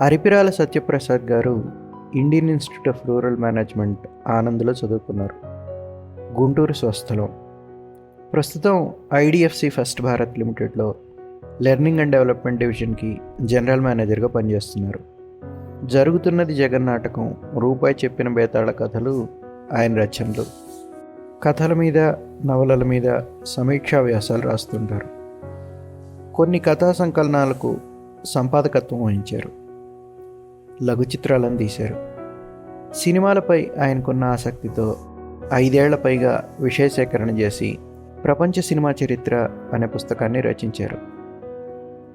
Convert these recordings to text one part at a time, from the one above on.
అరిపిరాల సత్యప్రసాద్ గారు Indian Institute of Rural Management ఆనంద్లో చదువుకున్నారు. గుంటూరు స్వస్థలం. ప్రస్తుతం ఐడిఎఫ్సి ఫస్ట్ భారత్ లిమిటెడ్లో లెర్నింగ్ అండ్ డెవలప్మెంట్ డివిజన్కి జనరల్ మేనేజర్గా పనిచేస్తున్నారు. జరుగుతున్నది జగన్నాటకం, రూపాయి చెప్పిన బేతాళ కథలు ఆయన రచనలు. కథల మీద, నవలల మీద సమీక్షా వ్యాసాలు రాస్తుంటారు. కొన్ని కథా సంకలనాలకు సంపాదకత్వం వహించారు. లఘు చిత్రాలను తీశారు. సినిమాలపై ఆయనకున్న ఆసక్తితో 5 ఏళ్ల పైగా విషయ సేకరణ చేసి ప్రపంచ సినిమా చరిత్ర అనే పుస్తకాన్ని రచించారు.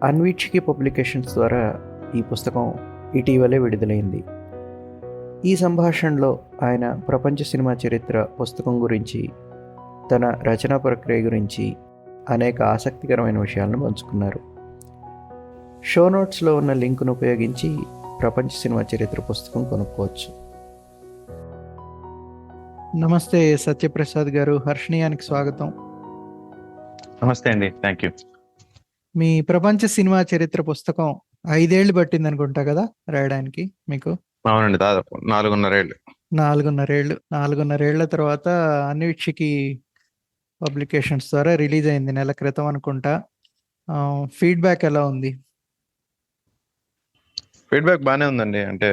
అన్వీక్షికి పబ్లికేషన్స్ ద్వారా ఈ పుస్తకం ఇటీవలే విడుదలైంది. ఈ సంభాషణలో ఆయన ప్రపంచ సినిమా చరిత్ర పుస్తకం గురించి, తన రచనా ప్రక్రియ గురించి అనేక ఆసక్తికరమైన విషయాలను పంచుకున్నారు. షో నోట్స్లో ఉన్న లింకును ఉపయోగించి ప్రపంచ సినిమా చరిత్ర పుస్తకం కొనుక్కోవచ్చు. నమస్తే సత్యప్రసాద్ గారు, హర్షణీయానికి స్వాగతం. నమస్తే అండి, థ్యాంక్ యూ. మీ ప్రపంచ సినిమా చరిత్ర పుస్తకం 5 ఏళ్ళు పట్టింది అనుకుంటా కదా రాయడానికి మీకు? అవునండి, దాదాపు 4.5 ఏళ్ళు. 4.5 ఏళ్ల తర్వాత అన్వీక్షికి పబ్లికేషన్స్ ద్వారా రిలీజ్ అయింది నెల క్రితం అనుకుంటా. ఫీడ్బ్యాక్ ఎలా ఉంది? ఫీడ్బ్యాక్ బాగానే ఉందండి. అంటే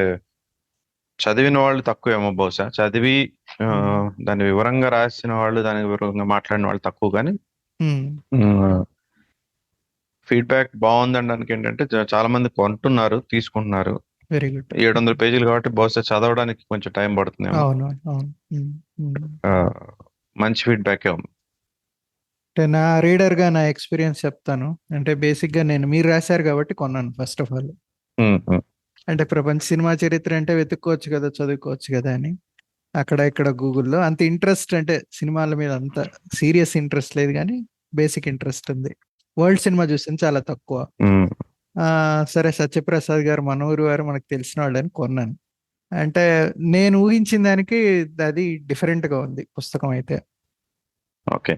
చదివిన వాళ్ళు తక్కువేమో, బహుశా చదివి దాన్ని వివరంగా రాసిన వాళ్ళు, దాని వివరంగా మాట్లాడిన వాళ్ళు తక్కువ. కానీ ఫీడ్బ్యాక్ బాగుంది అనడానికి ఏంటంటే చాలా మంది కొంటున్నారు, తీసుకుంటున్నారు. Very good. 700 పేజీలు కాబట్టి బహుశా చదవడానికి కొంచెం టైం పడుతుంది. మంచి ఫీడ్బ్యాకే ఉంది. అంటే నా రీడర్గా నా ఎక్స్పీరియన్స్ చెప్తాను. అంటే బేసిక్గా మీరు రాశారు కాబట్టి కొన్నాను ఫస్ట్ ఆఫ్ ఆల్. అంటే ప్రపంచ సినిమా చరిత్ర అంటే వెతుక్కోవచ్చు కదా, చదువుకోవచ్చు కదా అని అక్కడ ఇక్కడ గూగుల్లో. అంత ఇంట్రెస్ట్ అంటే సినిమాల మీద అంత సీరియస్ ఇంట్రెస్ట్ లేదు, కానీ బేసిక్ ఇంట్రెస్ట్ ఉంది. వరల్డ్ సినిమా చూసింది చాలా తక్కువ. సరే, సత్యప్రసాద్ గారు మన ఊరు వారు, మనకు తెలిసిన వాళ్ళని కొన్నాను. అంటే నేను ఊహించిన దానికి అది డిఫరెంట్గా ఉంది పుస్తకం అయితే. ఓకే.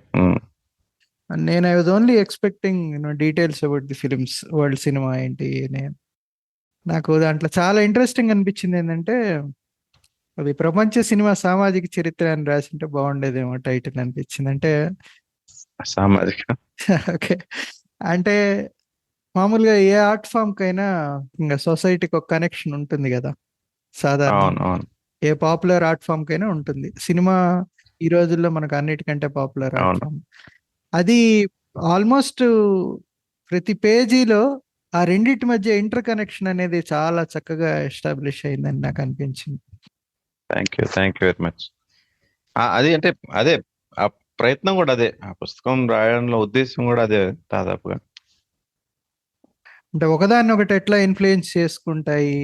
నేను I was only expecting details about the films, world cinema ఏంటి. నాకు దాంట్లో చాలా ఇంట్రెస్టింగ్ అనిపించింది ఏంటంటే, అది ప్రపంచ సినిమా సామాజిక చరిత్ర అని రాసింటే బాగుండేదేమో టైటిల్ అనిపించింది. అంటే సామాజిక ఓకే, అంటే మామూలుగా ఏ ఆర్ట్ ఫామ్ కైనా ఇంకా సొసైటీకి ఒక కనెక్షన్ ఉంటుంది కదా సాధారణ. ఏ పాపులర్ ఆర్ట్ ఫామ్ కైనా ఉంటుంది. సినిమా ఈ రోజుల్లో మనకు అన్నిటికంటే పాపులర్ ఆర్ట్ ఫామ్. అది ఆల్మోస్ట్ ప్రతి పేజీలో ఆ రెండింటి మధ్య ఇంటర్ కనెక్షన్ అనేది చాలా చక్కగా ఎస్టాబ్లిష్ అయిందని నాకు అనిపించింది. Thank you very much. అది అంటే అదే ఆ ప్రయత్నం కూడా అదే, ఆ పుస్తకం రాయడంలో ఉద్దేశం కూడా అదే దాదాపుగా. అంటే ఒకదాన్ని ఒకటి ఎట్లా ఇన్ఫ్లుయెన్స్ చేసుకుంటాయి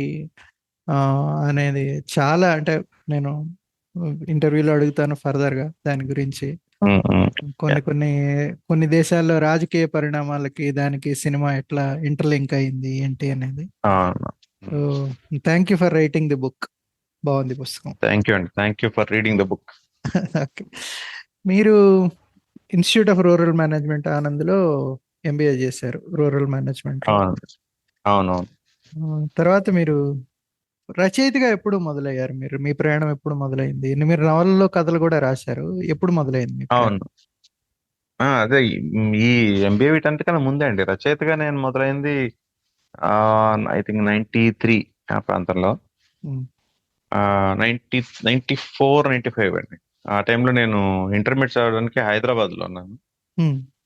అనేది చాలా, అంటే నేను ఇంటర్వ్యూలో అడుగుతాను ఫర్దర్గా దాని గురించి. కొన్ని దేశాల్లో రాజకీయ పరిణామాలకి దానికి సినిమా ఎట్లా ఇంటర్లింక్ అయింది ఏంటి అనేది. Thank you for writing the book. బాగుంది పుస్తకం. Thank you for reading the book. Okay, మీరు ఇన్స్టిట్యూట్ ఆఫ్ రూరల్ మేనేజ్మెంట్ ఆనంద్లో ఎంబీఏ చేశారు, రూరల్ మేనేజ్మెంట్. అవును. తర్వాత మీరు రచయితగా ఎప్పుడు మొదలయ్యారు? మీ ప్రయాణం ఎప్పుడు మొదలైంది? మీరు నవలలో కథలు కూడా రాశారు. ఎప్పుడు మొదలైంది? అవును, అదే ఈ ఎంబీఏ వీటంతకన్నా ముందే అండి. రచయితగా నేను మొదలైంది ఐ థింక్ 93 ఆ ప్రాంతంలో. 94, 95 అండి. ఆ టైంలో నేను ఇంటర్మీడియట్ చదవడానికి హైదరాబాద్ లో ఉన్నాను.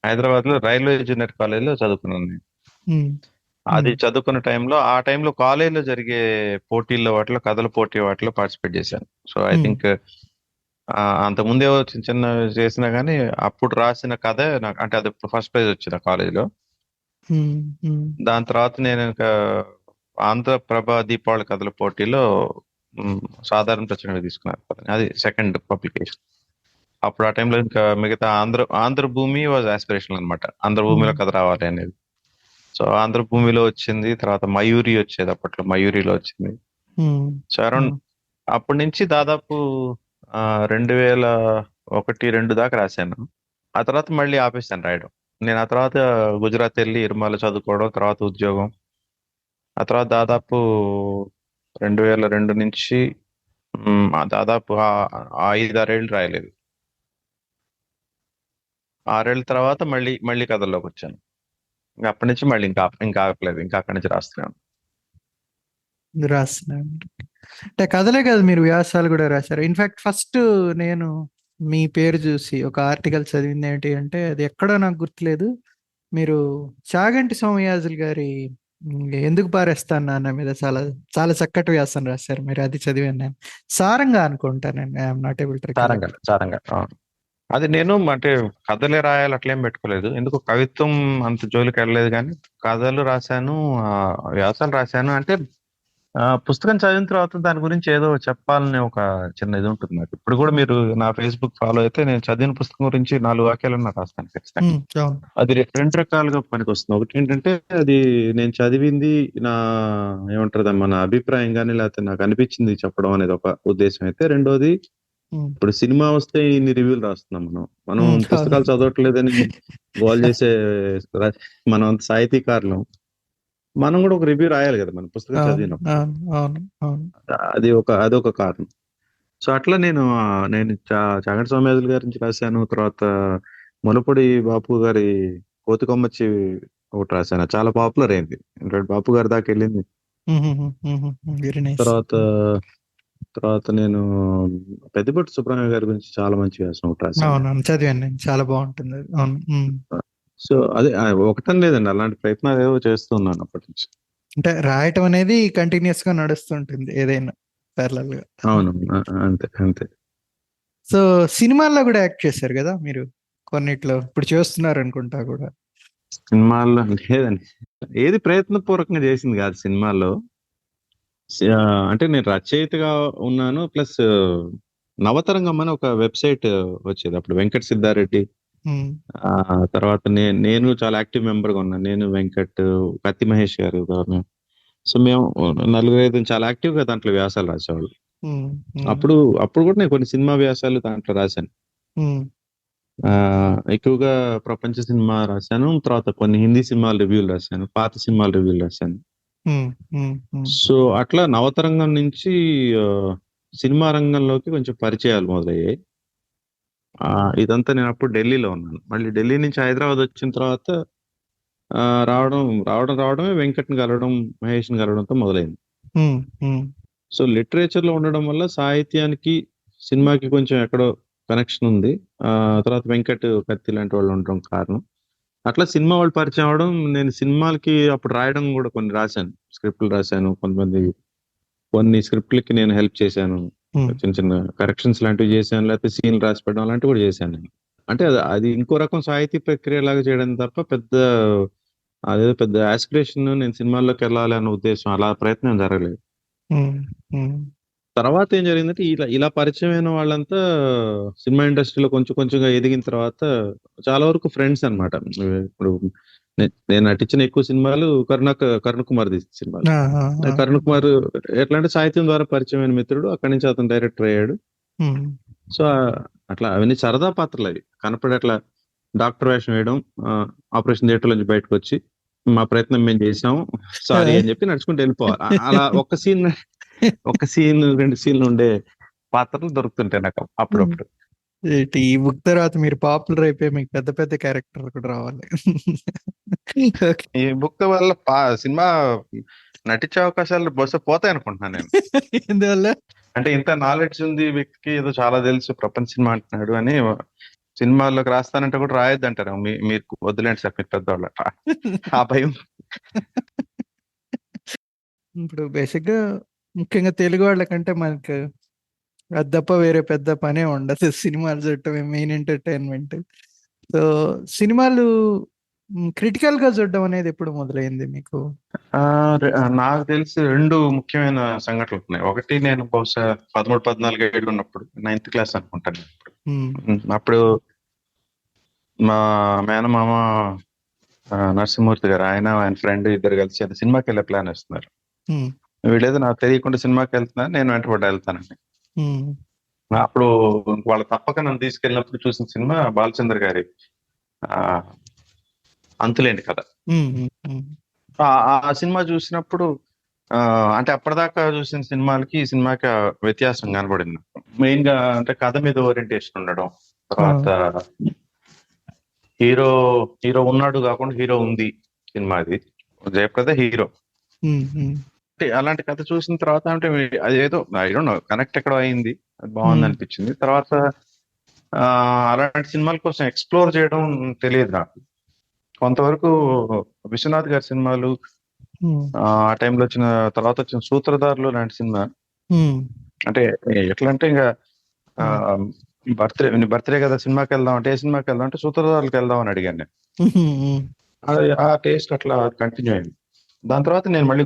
హైదరాబాద్ లో రైల్వే జూనియర్ కాలేజ్ లో చదువుకున్నాను నేను. అది చదువుకున్న ఆ టైంలో కాలేజీలో జరిగే పోటీల్లో వాటిలో, కథల పోటీ వాటిలో పార్టిసిపేట్ చేశాను. సో ఐ థింక్ అంతకుముందే చిన్న చిన్న చేసినా గానీ అప్పుడు రాసిన కథ నాకు, అంటే అది ఫస్ట్ ప్రైజ్ వచ్చింది కాలేజీలో. దాని తర్వాత నేను ఇంకా ఆంధ్రప్రభ దీపావళి కథల పోటీలో సాధారణ ప్రచురణ తీసుకున్నాను. అది సెకండ్ పబ్లికేషన్. అప్పుడు ఆ టైంలో ఇంకా మిగతా ఆంధ్రభూమి వాజ్ ఆస్పిరేషన్ అనమాట. ఆంధ్రభూమిలో కథ రావాలి అనేది. సో ఆంధ్రభూమిలో వచ్చింది, తర్వాత మయూరి వచ్చేది, అప్పట్లో మయూరిలో వచ్చింది. సో అరౌండ్ అప్పటి నుంచి దాదాపు 2001-2 దాకా రాశాను. ఆ తర్వాత మళ్ళీ ఆపేసాను రాయడం. నేను ఆ తర్వాత గుజరాత్ వెళ్ళి ఇర్మాలో చదువుకోవడం, తర్వాత ఉద్యోగం, ఆ తర్వాత దాదాపు 2002 నుంచి దాదాపు 5-6 ఏళ్ళు రాయలేదు. 6 ఏళ్ళ తర్వాత మళ్ళీ మళ్ళీ కథల్లోకి వచ్చాను. ఇంకా అప్పటి నుంచి మళ్ళీ ఇంకా ఆగట్లేదు, ఇంకా అక్కడి నుంచి రాస్తున్నాను. రాస్తున్నాను అంటే కథలే కాదు, మీరు వ్యాసాలు కూడా రాశారు. ఇన్ఫాక్ట్ ఫస్ట్ నేను మీ పేరు చూసి ఒక ఆర్టికల్ చదివింది ఏంటి అంటే, అది ఎక్కడో నాకు గుర్తులేదు, మీరు చాగంటి సోమయాజులు గారి ఎందుకు పారేస్తాను నాన్న మీద చాలా చాలా చక్కటి వ్యాసం రాశారు మీరు. అది చదివాను నేను. సారంగా అనుకుంటానండి, I'm not able to Saranga recollect. Saranga అవును. అది నేను అంటే కథలే రాయాలి అట్లేం పెట్టుకోలేదు, ఎందుకు కవిత్వం అంత జోలికి వెళ్ళలేదు, కానీ కథలు రాశాను, వ్యాసాలు రాశాను. అంటే పుస్తకం చదివిన తర్వాత దాని గురించి ఏదో చెప్పాలని ఒక చిన్న ఇది ఉంటుంది నాకు. ఇప్పుడు కూడా మీరు నా ఫేస్బుక్ ఫాలో అయితే నేను చదివిన పుస్తకం గురించి 4 వాక్యాలన్నా రాస్తాను ఖచ్చితంగా. అవును. అది రెండు రకాలుగా పనికొస్తుంది. ఒకటి ఏంటంటే అది నేను చదివింది నా ఏమంటారు మన అభిప్రాయం కానీ, లేకపోతే నాకు అనిపించింది చెప్పడం అనేది ఒక ఉద్దేశం అయితే, రెండోది ఇప్పుడు సినిమా వస్తే ఇన్ని రివ్యూలు రాస్తున్నాం మనం. మనం పుస్తకాలు చదవట్లేదని గోల్ చేసే మనం అంత సాహితీకారులం. మనం కూడా ఒక రివ్యూ రాయాలి కదా మన పుస్తకం చదివినప్పుడు. అదొక కారణం. సో అట్లా నేను చాగంటి సోమయాజులు గారి నుంచి రాశాను. తర్వాత ములపొడి బాపు గారి కోతి కొమ్మచ్చి ఒకటి రాశాను, చాలా పాపులర్ అయింది, బాపు గారి దాకా వెళ్ళింది. తర్వాత నేను పెద్దపట్టు సుబ్రహ్మణ్య గారి గురించి చాలా మంచి వ్యాసం ఒకటి రాశాను. చదివాను, చాలా బాగుంటుంది. సో అదే ఒకటని లేదండి, అలాంటి ప్రయత్నాలు ఏవో చేస్తున్నాను అప్పటి నుంచి. అంటే రాయటం అనేది కంటిన్యూస్ గా నడుస్తుంటుంది ఏదైనా ప్యారలల్ గా. అవును, అంతే అంతే. సో సినిమాల్లో కూడా యాక్ట్ చేశారు కదా మీరు కొన్నిట్లో, ఇప్పుడు చేస్తున్నారు అనుకుంటా కూడా. సినిమాల్లో లేదండి, ఏది ప్రయత్నపూర్వకంగా చేసింది కాదు సినిమాల్లో. అంటే నేను రచయితగా ఉన్నాను, ప్లస్ నవతరంగం అని ఒక వెబ్సైట్ వచ్చేది అప్పుడు, వెంకట్ సిద్ధారెడ్డి. తర్వాత నేను చాలా యాక్టివ్ మెంబర్ గా ఉన్నాను, నేను వెంకట్, కత్తి మహేష్ గారు. సో మేము 4-5 చాలా యాక్టివ్ గా దాంట్లో వ్యాసాలు రాసేవాళ్ళు. అప్పుడు కూడా నేను కొన్ని సినిమా వ్యాసాలు దాంట్లో రాశాను. ఎక్కువగా ప్రపంచ సినిమా రాశాను, తర్వాత కొన్ని హిందీ సినిమాల రివ్యూలు రాశాను, పాత సినిమాల రివ్యూలు రాశాను. సో అట్లా నవతరంగం నుంచి సినిమా రంగంలోకి కొంచెం పరిచయాలు మొదలయ్యాయి. ఇదంతా నేను అప్పుడు ఢిల్లీలో ఉన్నాను. మళ్ళీ ఢిల్లీ నుంచి హైదరాబాద్ వచ్చిన తర్వాత రావడమే వెంకట్ని కలవడం, మహేష్ని కలవడంతో మొదలైంది. సో లిటరేచర్ లో ఉండడం వల్ల సాహిత్యానికి సినిమాకి కొంచెం ఎక్కడో కనెక్షన్ ఉంది. తర్వాత వెంకట్, కత్తి లాంటి వాళ్ళు ఉండడం కారణం. అట్లా సినిమా వాళ్ళు పరిచయం అవడం, నేను సినిమాలకి అప్పుడు రాయడం కూడా కొన్ని రాశాను, స్క్రిప్ట్లు రాశాను, కొన్ని స్క్రిప్ట్లకి నేను హెల్ప్ చేశాను, చిన్న చిన్న కరెక్షన్స్ లాంటివి చేశాను, లేకపోతే సీన్లు రాసి పెట్టడం లాంటివి కూడా చేశాను నేను. అంటే అది ఇంకో రకం సాహితీ ప్రక్రియ లాగా చేయడం తప్ప అదేదో పెద్ద ఆస్పిరేషన్ నేను సినిమాల్లోకి వెళ్ళాలి అన్న ఉద్దేశం, అలా ప్రయత్నం జరగలేదు. తర్వాత ఏం జరిగిందంటే ఇలా పరిచయమైన వాళ్ళంతా సినిమా ఇండస్ట్రీలో కొంచెం కొంచెంగా ఎదిగిన తర్వాత చాలా వరకు ఫ్రెండ్స్ అన్నమాట. ఇప్పుడు నేను నటించిన ఎక్కువ సినిమాలు కరుణ కుమార్ తీసిన సినిమాలు. కరుణ కుమార్ ఎట్లా అంటే సాహిత్యం ద్వారా పరిచయమైన మిత్రుడు, అక్కడి నుంచి అతను డైరెక్టర్ అయ్యాడు. సో అట్లా అవన్నీ సరదా పాత్రలు, అవి కనపడి అట్లా డాక్టర్ వేషం వేయడం, ఆపరేషన్ థియేటర్ నుంచి బయటకు వచ్చి మా ప్రయత్నం మేము చేసాం సారీ అని చెప్పి నడుచుకుంటూ వెళ్ళిపోవాలి. అలా ఒక సీన్ 2 సీన్లు ఉండే పాత్రలు దొరుకుతుంటాయి నాకు అప్పుడప్పుడు. ఈ బుక్ తర్వాత మీరు పాపులర్ అయిపోయి మీకు పెద్ద పెద్ద క్యారెక్టర్ కూడా రావాలి. ఈ బుక్ వల్ల సినిమా నటించే అవకాశాలు బహుశా పోతాయి అనుకుంటున్నాను నేను. ఎందువల్ల అంటే ఇంత నాలెడ్జ్ ఉంది వ్యక్తికి, ఏదో చాలా తెలుసు, ప్రపంచ సినిమా అంటున్నాడు అని సినిమాల్లోకి రాస్తానంటే కూడా రాయొద్దు అంటారు. మీరు వద్దులేండి సార్, మీరు పెద్దవాళ్ళ, ఆ భయం. ఇప్పుడు బేసిక్ గా ముఖ్యంగా తెలుగు వాళ్ళకంటే మనకు అది తప్ప వేరే పెద్ద పనే ఉండదు, సినిమాలు చూడటమే మెయిన్ ఎంటర్టైన్మెంట్. సో సినిమాలు క్రిటికల్ గా చూడడం అనేది ఎప్పుడు మొదలైంది మీకు? నాకు తెలిసి 2 ముఖ్యమైన సంఘటనలు ఉన్నాయి. ఒకటి, నేను బహుశా 13-14 ఏళ్ళు ఉన్నప్పుడు, 9th క్లాస్ అనుకుంటాను. అప్పుడు మా మేనమామ నరసింహమూర్తి గారు, ఆయన ఫ్రెండ్ ఇద్దరు కలిసి సినిమాకి వెళ్ళే ప్లాన్ వేస్తున్నారు. వీళ్ళేదో నాకు తెలియకుండా సినిమాకి వెళ్తున్నారు, నేను వెంటబడి వెళ్తానండి. అప్పుడు వాళ్ళు తప్పక నన్ను తీసుకెళ్ళినప్పుడు చూసిన సినిమా బాలచంద్ర గారి అంతులేని కథ. ఆ ఆ సినిమా చూసినప్పుడు అంటే అప్పటిదాకా చూసిన సినిమాలకి ఈ సినిమాకి వ్యత్యాసం కనబడింది. మెయిన్ గా అంటే కథ మీద ఓరియంటేషన్ ఉండడం, ఆ, తర్వాత హీరో హీరో ఉన్నాడు కాకుండా హీరో ఉంది సినిమా. అది జయప్రద హీరో. ఉమ్, ఉమ్, అంటే అలాంటి కథ చూసిన తర్వాత అంటే అది ఏదో ఐ డోంట్ నో కనెక్ట్ ఎక్కడో అయింది, అది బాగుంది ఉమ్, అనిపించింది. తర్వాత ఆ అలాంటి సినిమాల కోసం ఎక్స్ప్లోర్ చేయడం తెలియదు నాకు కొంతవరకు. విశ్వనాథ్ గారి సినిమాలు, ఉమ్, ఆ టైంలో వచ్చిన తర్వాత వచ్చిన సూత్రధారులు లాంటి సినిమా, ఉమ్, అంటే ఎట్లా అంటే ఇంకా ఉమ్, బర్త్డే కదా సినిమాకి వెళ్దాం అంటే, ఏ సినిమాకి వెళ్దాం అంటే సూత్రధారులకు వెళ్దాం అని అడిగాను నేను. ఉమ్, ఆ టేస్ట్ అట్లా కంటిన్యూ అయింది. దాని తర్వాత నేను మళ్ళీ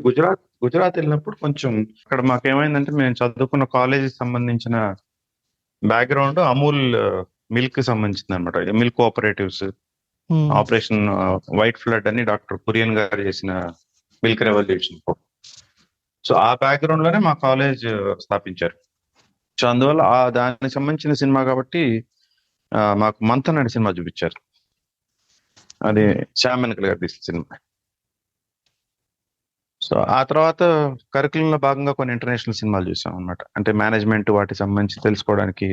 గుజరాత్ వెళ్ళినప్పుడు కొంచెం అక్కడ మాకేమైందంటే, మేము చదువుకున్న కాలేజీకి సంబంధించిన బ్యాక్గ్రౌండ్ అమూల్ మిల్క్ సంబంధించింది అనమాట. మిల్క్ కోఆపరేటివ్స్, ఉమ్, ఆపరేషన్ వైట్ ఫ్లడ్ అని డాక్టర్ కురియన్ గారు చేసిన మిల్క్ రెవల్యూషన్. సో ఆ బ్యాక్గ్రౌండ్ లోనే మా కాలేజ్ స్థాపించారు. సో అందువల్ల దానికి సంబంధించిన సినిమా కాబట్టి మాకు మంథన్ అనే సినిమా చూపించారు. అది శ్యామ్ బెనగల్ గారు తీసిన సినిమా. సో ఆ తర్వాత కరికులం లో భాగంగా కొన్ని ఇంటర్నేషనల్ సినిమాలు చూసాం అనమాట. అంటే మేనేజ్మెంట్ వాటికి సంబంధించి తెలుసుకోవడానికి.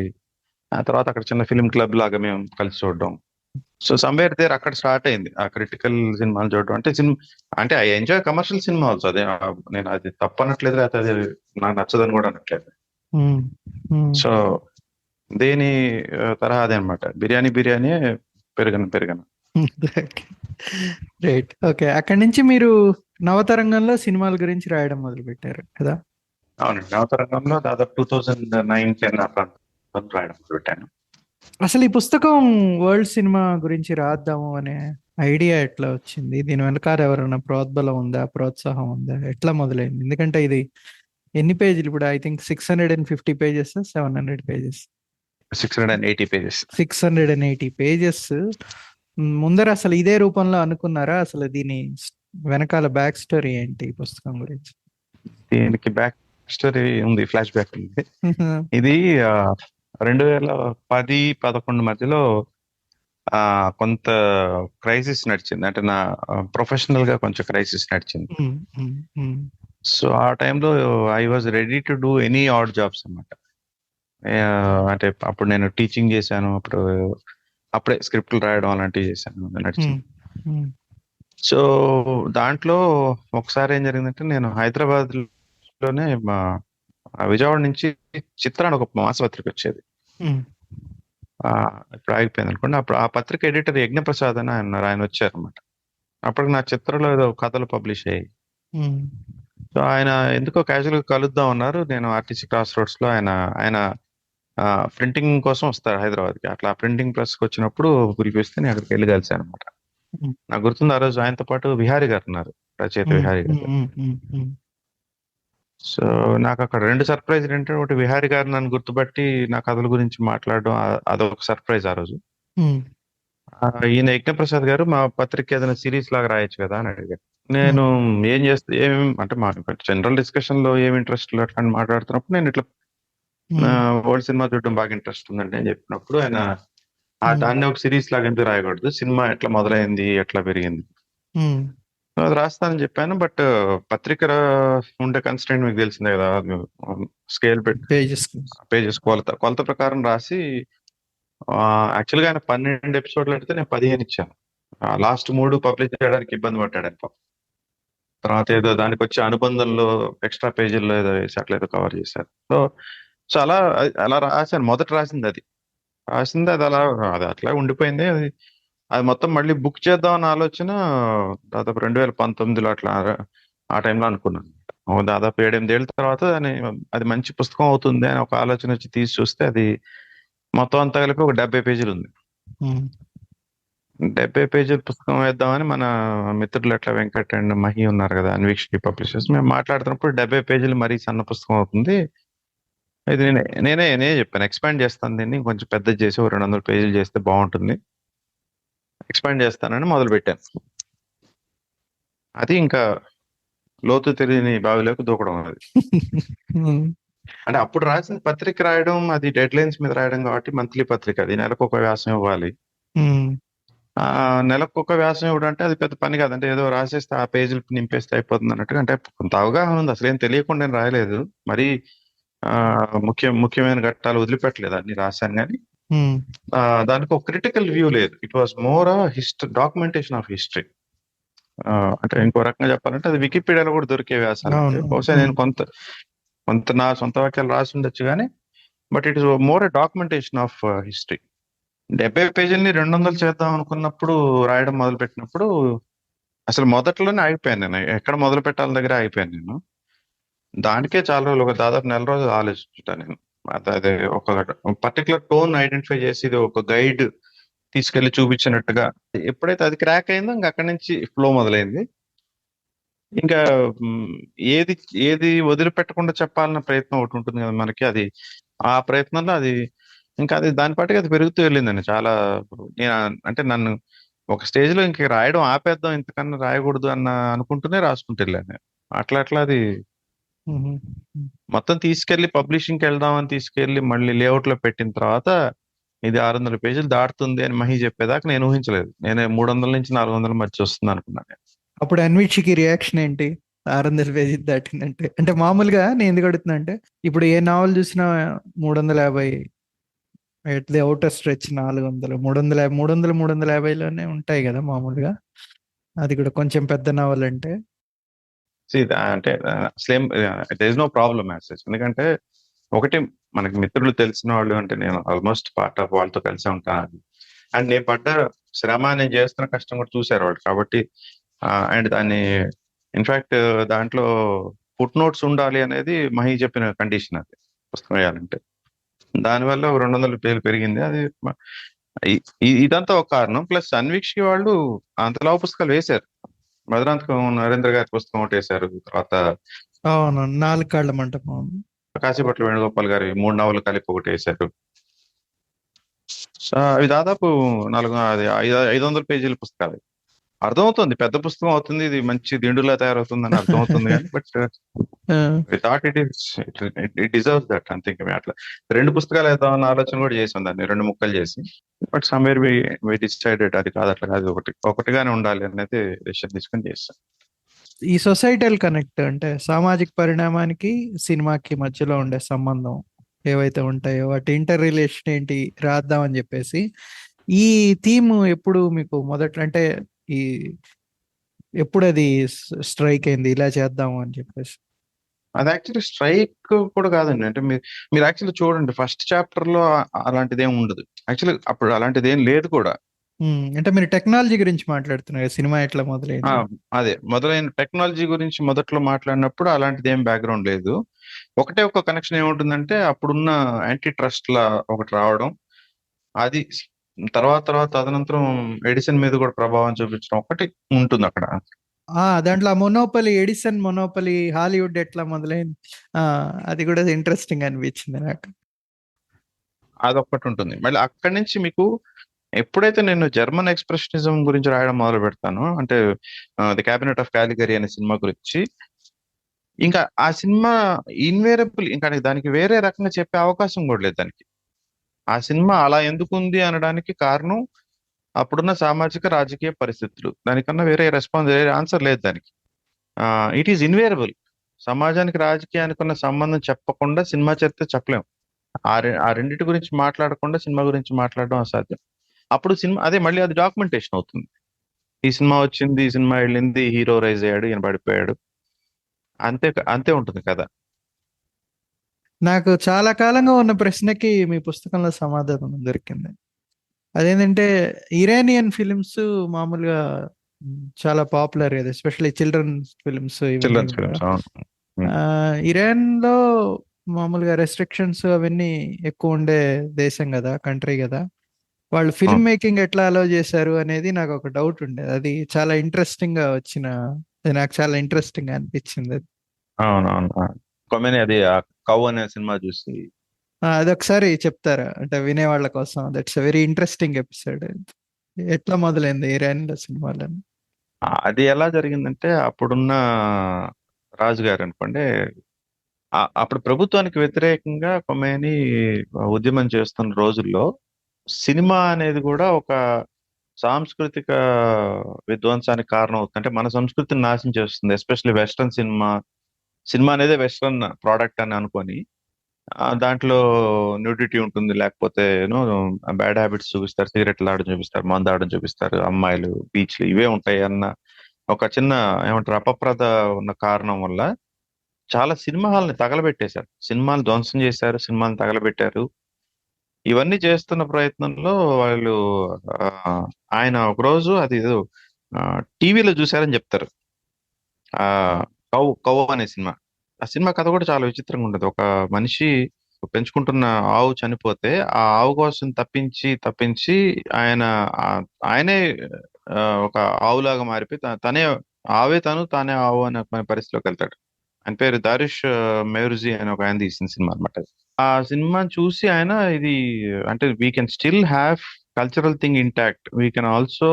ఆ తర్వాత అక్కడ చిన్న ఫిల్మ్ క్లబ్ లాగా మేము కలిసి చూడడం. సో సమ్వేర్ దేర్ అక్కడ స్టార్ట్ అయింది ఆ క్రిటికల్ సినిమాలు చూడడం. అంటే సినిమా అంటే I enjoy commercial cinema also. అదే నేను అది తప్పనట్లేదు, లేకపోతే అది నాకు నచ్చదని కూడా అనట్లేదు. ఉమ్, ఉమ్. సో దేని తరహా అదే అనమాట. బిర్యానీ బిర్యానీ, పెరగను పెరగను. Right, right. ఓకే, అక్కడి నుంచి మీరు నవతరంగంలో సినిమాల గురించి రాయడం మొదలు పెట్టారు కదా. అవునండి, నవతరంగంలో దాదాపు 2009-10 ఆ ప్రాంతంలో రాయడం మొదలుపెట్టాను. అసలు ఈ పుస్తకం వరల్డ్ సినిమా గురించి రాద్దాము అనే ఐడియా ఎట్లా వచ్చింది? దీని వెనకాల ఎవరైనా ప్రోద్బలం ఉందా, ప్రోత్సాహం ఉందా, ఎట్లా మొదలైంది? ఎందుకంటే ఇది ఎన్ని పేజీలు ఇప్పుడు? I think 650 pages, 700 pages? 680 pages. 680 pages. ముందర అసలు ఇదే రూపంలో అనుకున్నారా? అసలు దీని వెనకాల బ్యాక్ స్టోరీ ఏంటి ఈ పుస్తకం గురించి? దీనికి బ్యాక్ స్టోరీ ఉంది, ఫ్లాష్ బ్యాక్ ఉంది. ఇది 2010-11 మధ్యలో కొంత క్రైసిస్ నడిచింది. అంటే నా ప్రొఫెషనల్ గా కొంచెం క్రైసిస్ నడిచింది. ఉమ్, ఉమ్, ఉమ్, సో ఆ టైంలో I was ready to do any add jobs అన్నమాట. అంటే అప్పుడు నేను టీచింగ్ చేశాను, అప్పుడే స్క్రిప్ట్లు రాయడం అలాంటివి చేశాను, ఉమ్, నడిచింది. ఉమ్, సో దాంట్లో ఒకసారి ఏం జరిగిందంటే, నేను హైదరాబాద్ లోనే విజయవాడ నుంచి చిత్ర అని ఒక మాసపత్రిక వచ్చేది. ఉమ్, ఇప్పుడు ఆగిపోయింది అనుకోండి. అప్పుడు ఆ పత్రిక ఎడిటర్ యజ్ఞప్రసాద్ అని ఆయన ఉన్నారు, ఆయన వచ్చారన్నమాట. అప్పటికి నా చిత్రలో ఏదో కథలు పబ్లిష్ అయ్యాయి. ఉమ్, సో ఆయన ఎందుకో క్యాజువల్ గా కలుద్దాం అన్నారు. నేను ఆర్టీసీ క్రాస్ రోడ్స్ లో ఆయన ఆయన ప్రింటింగ్ కోసం వస్తారు హైదరాబాద్ కి. అట్లా ప్రింటింగ్ ప్రెస్ కి వచ్చినప్పుడు పిలిపిస్తే నేను అక్కడికి వెళ్ళి కలిసాను అనమాట. ఉమ్, నాకు గుర్తుంది, ఆ రోజు ఆయనతో పాటు విహారి గారు ఉన్నారు, రచయిత ఉమ్, విహారి గారు. ఉమ్, ఉమ్, ఉమ్, సో నాకు అక్కడ రెండు సర్ప్రైజ్ ఏంటంటే, ఒకటి విహారి గారు నన్ను గుర్తుపట్టి నా కథల గురించి మాట్లాడడం, అదొక సర్ప్రైజ్ ఆ రోజు. ఉమ్, ఈయన యజ్ఞప్రసాద్ గారు మా పత్రిక ఏదైనా సిరీస్ లాగా రాయొచ్చు కదా అని అడిగారు. ఉమ్, నేను ఏం చేస్తే ఏం అంటే మా జనరల్ డిస్కషన్ లో ఏం ఇంట్రెస్ట్ అట్లా అని మాట్లాడుతున్నప్పుడు, నేను ఇట్లా ఉమ్, వరల్డ్ సినిమా చూడడం బాగా ఇంట్రెస్ట్ ఉందండి అని చెప్పినప్పుడు, ఆయన ఉమ్, దాన్ని ఒక సిరీస్ లాగా ఎందుకు రాయకూడదు, సినిమా ఎట్లా మొదలైంది ఎట్లా పెరిగింది ఉమ్. అది రాస్తానని చెప్పాను. బట్ పత్రిక ఉండే కన్స్టెంట్ మీకు తెలిసిందే కదా, స్కేల్ పెట్టి పేజెస్. పేజెస్ కొలత కొలత ప్రకారం రాసి, యాక్చువల్ గా ఆయన 12 ఎపిసోడ్లు అడిగితే నేను 15 ఇచ్చాను. లాస్ట్ 3 పబ్లిష్ చేయడానికి ఇబ్బంది పడ్డాడు ఆయన పాపం. తర్వాత ఏదో దానికి వచ్చే అనుబంధంలో ఎక్స్ట్రా పేజీల్లో ఏదో వేసి అట్లా ఏదో కవర్ చేశారు. సో సో అలా రాశాను. మొదట రాసింది అది, అది అట్లా ఉండిపోయింది. అది మొత్తం మళ్ళీ బుక్ చేద్దాం అన్న ఆలోచన దాదాపు 2019లో అట్లా ఆ టైంలో అనుకున్నాను. దాదాపు 7-8 ఏళ్ళ తర్వాత అది మంచి పుస్తకం అవుతుంది అని ఒక ఆలోచన వచ్చి తీసి చూస్తే, అది మొత్తం అంతా కలిపి ఒక 70 పేజీలు ఉంది. 70 పేజీల పుస్తకం వేద్దామని మన మిత్రులు ఎట్లా వెంకట్ అండ్ మహి ఉన్నారు కదా, అన్వీక్షి పబ్లిషర్స్, మేము మాట్లాడుతున్నప్పుడు 70 పేజీలు మరీ సన్న పుస్తకం అవుతుంది, ఇది నేనే చెప్పాను, ఎక్స్పాండ్ చేస్తాను దీన్ని, కొంచెం పెద్దది చేసి 200 పేజీలు చేస్తే బాగుంటుంది, ఎక్స్పాండ్ చేస్తానని మొదలు పెట్టాను. అది ఇంకా లోతు తెలియని బావిలోకి దూకడం అది. అంటే అప్పుడు రాసిన పత్రిక రాయడం, అది డెడ్ లైన్స్ మీద రాయడం కాబట్టి మంత్లీ పత్రిక, అది నెలకు ఒక వ్యాసం ఇవ్వాలి. నెలకొక వ్యాసం ఇవ్వడం అంటే అది పెద్ద పని కాదు. అంటే ఏదో రాసేస్తే ఆ పేజీలు నింపేస్తే అయిపోతుంది అన్నట్టుగా. అంటే కొంత అవగాహన ఉంది. అసలేం తెలియకుండా నేను రాయలేదు. మరి ముఖ్యమైన ఘట్టాలు వదిలిపెట్టలేదు. అన్ని రాశాను కానీ ఉమ్, దానికి ఒక క్రిటికల్ వ్యూ లేదు. It was more documentation of history. అంటే ఇంకో రకంగా చెప్పాలంటే అది వికీపీడియాలో కూడా దొరికే వ్యాసాలు అంటే అవును. బహుశా నేను కొంత కొంత నా సొంత వాక్యాలు రాసి ఉండొచ్చు కానీ but it is more a documentation of history. 70 పేజీలని 200 చేద్దాం అనుకున్నప్పుడు, రాయడం మొదలు పెట్టినప్పుడు అసలు మొదట్లోనే ఆగిపోయాను నేను. ఎక్కడ మొదలు పెట్టాలని దగ్గర ఆగిపోయాను నేను. దానికే చాలా రోజులు, ఒక దాదాపు నెల రోజులు ఆలోచించుంటా నేను. అదే ఒక పర్టికులర్ టోన్ ఐడెంటిఫై చేసి ఇది ఒక గైడ్ తీసుకెళ్లి చూపించినట్టుగా. ఎప్పుడైతే అది క్రాక్ అయిందో ఇంకా అక్కడి నుంచి ఫ్లో మొదలైంది. ఇంకా మ్, ఏది ఏది వదిలిపెట్టకుండా చెప్పాలన్న ప్రయత్నం ఒకటి ఉంటుంది కదా మనకి. అది ఆ ప్రయత్నంలో అది ఇంకా అది దాని పాటికి అది పెరుగుతూ వెళ్ళిందండి. చాలా నేను అంటే నన్ను ఒక స్టేజ్ లో ఇంక రాయడం ఆపేద్దాం, ఇంతకన్నా రాయకూడదు అనుకుంటూనే రాసుకుంటూ వెళ్ళాను నేను. అట్లా అట్లా అది ఉమ్, మొత్తం తీసుకెళ్లి పబ్లిషింగ్ కి వెళ్దామని తీసుకెళ్లి మళ్ళీ లేఅవుట్ లో పెట్టిన తర్వాత ఇది 600 పేజీలు దాటుతుంది అని మహి చెప్పేదాకా నేను ఊహించలేదు. నేను 300 నుంచి 400 మధ్య వస్తుంది అనుకున్నాను. అప్పుడు అన్విషికి రియాక్షన్ ఏంటి? 600 పేజీ దాటిందంటే, అంటే మామూలుగా నేను ఎందుకు అడుగుతున్నా అంటే, ఇప్పుడు ఏ నావల్ చూసినా 350, ఎట్ ది అవుటర్ స్ట్రెచ్ 400, 350, 300, 350లోనే ఉంటాయి కదా మామూలుగా. అది కూడా కొంచెం పెద్ద నావల్ అంటే. అంటే same there is no problem as such. ఎందుకంటే ఒకటి, మనకి మిత్రులు తెలిసిన వాళ్ళు, అంటే నేను ఆల్మోస్ట్ పార్ట్ ఆఫ్ వాళ్ళతో కలిసి ఉంటాను. అండ్ నేను పడ్డ శ్రమ, నేను చేస్తున్న కష్టం కూడా చూశారు వాళ్ళు. కాబట్టి అండ్ దాన్ని ఇన్ఫాక్ట్ దాంట్లో ఫుట్ నోట్స్ ఉండాలి అనేది మహి చెప్పిన కండిషన్. అది పుస్తకం వేయాలంటే దానివల్ల 200 పేజీలు పెరిగింది. అది ఇదంతా ఒక కారణం. ప్లస్ అన్వీక్షి వాళ్ళు అంతలా పుస్తకాలు వేశారు. మధురాంతకం నరేంద్ర గారి పుస్తకం ఒకటి వేశారు. తర్వాత అవును, 4 కాళ్ళ మంటపం. కాశీపట్ల వేణుగోపాల్ గారి 3 నవలు కలిపి ఒకటి వేశారు. అవి దాదాపు 500 పేజీల పుస్తకాలు. అర్థమవుతుంది, పెద్ద పుస్తకం అవుతుంది, ఇది మంచి దిండులా తయారవుతుందని అర్థమవుతుంది కానీ బట్ ఆ, థాట్ ఇట్ డిజర్వ్స్ దట్. అంతే. ఇంకా మేము అట్లా 2 పుస్తకాలు వేద్దామన్న ఆలోచన కూడా చేసాం, దాన్ని 2 ముక్కలు చేసి. బట్ సమ్వేర్ వి డిసైడెడ్ అది కాదు, అట్లా కాదు, ఒకటిగానే ఉండాలి అనేది డెసిషన్ తీసుకొని చేస్తాం. ఈ సొసైటల్ కనెక్ట్ అంటే సామాజిక పరిణామానికి సినిమాకి మధ్యలో ఉండే సంబంధం ఏవైతే ఉంటాయో వాటి ఇంటర్ రిలేషన్ ఏంటి రాద్దామని చెప్పేసి ఈ థీమ్ ఎప్పుడు మీకు మొదట్లో అంటే ఈ ఎప్పుడు అది స్ట్రైక్ అయింది ఇలా చేద్దాము అని చెప్పేసి? అది యాక్చువల్లీ స్ట్రైక్ కూడా కాదండి. అంటే మీరు యాక్చువల్లీ చూడండి, ఫస్ట్ చాప్టర్ లో అలాంటిది ఏం ఉండదు. యాక్చువల్లీ అప్పుడు అలాంటిది ఏం లేదు కూడా. అంటే మీరు టెక్నాలజీ గురించి మాట్లాడుతున్నారు కదా, సినిమా ఎట్లా ఆ, మొదలైంది? అదే మొదలైన టెక్నాలజీ గురించి మొదట్లో మాట్లాడినప్పుడు అలాంటిది ఏం బ్యాక్గ్రౌండ్ లేదు. ఒకటే ఒక కనెక్షన్ ఏముంటుందంటే అప్పుడున్న యాంటీ ట్రస్ట్ లా ఒకటి రావడం, అది తర్వాత తర్వాత తదనంతరం ఎడిసన్ మీద కూడా ప్రభావం చూపించడం ఒకటి ఉంటుంది అక్కడ. దాంట్లో ఆ మొనోపలి, ఎడిసన్ మొనోపలి హాలీవుడ్ ఎట్లా మొదలైంది, ఆ, అది కూడా ఇంట్రెస్టింగ్ అనిపించింది నాకు. అదొక్కటి ఉంటుంది. మళ్ళీ అక్కడి నుంచి మీకు ఎప్పుడైతే నేను జర్మన్ ఎక్స్ప్రెషనిజం గురించి రాయడం మొదలు పెడతానో, అంటే ది క్యాబినెట్ ఆఫ్ కాలిగరీ అనే సినిమా గురించి, ఇంకా ఆ సినిమా ఇన్వేరబుల్, ఇంకా దానికి వేరే రకంగా చెప్పే అవకాశం కూడా లేదు దానికి. ఆ సినిమా అలా ఎందుకుంది అనడానికి కారణం అప్పుడున్న సామాజిక రాజకీయ పరిస్థితులు. దానికన్నా వేరే ఆన్సర్ లేదు దానికి. It is invariable. సమాజానికి రాజకీయానికి ఉన్న సంబంధం చెప్పకుండా సినిమా చరిత్ర చెప్పలేం. ఆ రెండింటి గురించి మాట్లాడకుండా సినిమా గురించి మాట్లాడడం అసాధ్యం. అప్పుడు సినిమా అదే మళ్ళీ అది డాక్యుమెంటేషన్ అవుతుంది. ఈ సినిమా వచ్చింది, ఈ సినిమా వెళ్ళింది, హీరో రైజ్ అయ్యాడు, ఈయన పడిపోయాడు, అంతే అంతే ఉంటుంది కదా. నాకు చాలా కాలంగా ఉన్న ప్రశ్నకి మీ పుస్తకంలో సమాధానం దొరికింది. అదేంటంటే ఇరానియన్ ఫిలిమ్స్ మామూలుగా చాలా పాపులర్ కదా, ఎస్పెషల్లీ చిల్డ్రన్ ఫిలిమ్స్ ఇవన్నీ చిల్డ్రన్స్ కూడా. ఫిల్మ్స్, అవును. ఇరాన్ లో మామూలుగా రెస్ట్రిక్షన్స్ అవన్నీ ఎక్కువ ఉండే దేశం కదా, కంట్రీ కదా. వాళ్ళు ఫిల్మ్ అవును, మేకింగ్ ఎట్లా అలౌ చేశారు అనేది నాకు ఒక డౌట్ ఉండేది. అది చాలా ఇంట్రెస్టింగ్ గా వచ్చిన, అది నాకు చాలా ఇంట్రెస్టింగ్ గా అనిపించింది అది. అవును, అవును. కొమ్మని అది ఆ కౌ అనే సినిమా చూసి అదొకసారి చెప్తారా అంటే వినేవాళ్ళ కోసం? That's very interesting episode. ఎట్లా మొదలైంది ఇరాన్ లో సినిమాలను? అది ఎలా జరిగిందంటే అప్పుడున్న రాజుగారు అనుకోండి, అప్పుడు ప్రభుత్వానికి వ్యతిరేకంగా కొమేని ఉద్యమం చేస్తున్న రోజుల్లో సినిమా అనేది కూడా ఒక సాంస్కృతిక విధ్వంసానికి కారణం అవుతుంది. అంటే మన సంస్కృతిని నాశనం చేస్తుంది. Especially western cinema. సినిమా అనేది వెస్ట్రన్ ప్రోడక్ట్ అని అనుకొని దాంట్లో న్యూడిటీ ఉంటుంది, లేకపోతే యూనో బ్యాడ్ హ్యాబిట్స్ చూపిస్తారు, సిగరెట్లు ఆడడం చూపిస్తారు, మందు ఆడడం చూపిస్తారు, అమ్మాయిలు బీచ్లు ఇవే ఉంటాయి అన్న ఒక చిన్న ఏమంటారు అపప్రద ఉన్న కారణం వల్ల చాలా సినిమా హాల్ని తగలబెట్టేశారు, సినిమాలు ధ్వంసం చేశారు, సినిమాలు తగలబెట్టారు. ఇవన్నీ చేస్తున్న ప్రయత్నంలో వాళ్ళు ఆ, ఆయన ఒకరోజు అది ఏదో టీవీలో చూశారని చెప్తారు. ఆ కౌ కౌ అనే సినిమా. ఆ సినిమా కథ కూడా చాలా విచిత్రంగా ఉంటది. ఒక మనిషి పెంచుకుంటున్న ఆవు చనిపోతే ఆ ఆవు కోసం తప్పించి తప్పించి ఆయన ఆయనే ఒక ఆవులాగా మారిపోయి తనే ఆవే తానే ఆవు అనే ఒక పరిస్థితిలోకి వెళ్తాడు. ఆయన పేరు దారిష్ మెహర్జీ అని ఒక ఆయన తీసిన సినిమా అన్నమాట. ఆ సినిమాని చూసి ఆయన ఇది అంటే we can still have cultural thing intact, we can also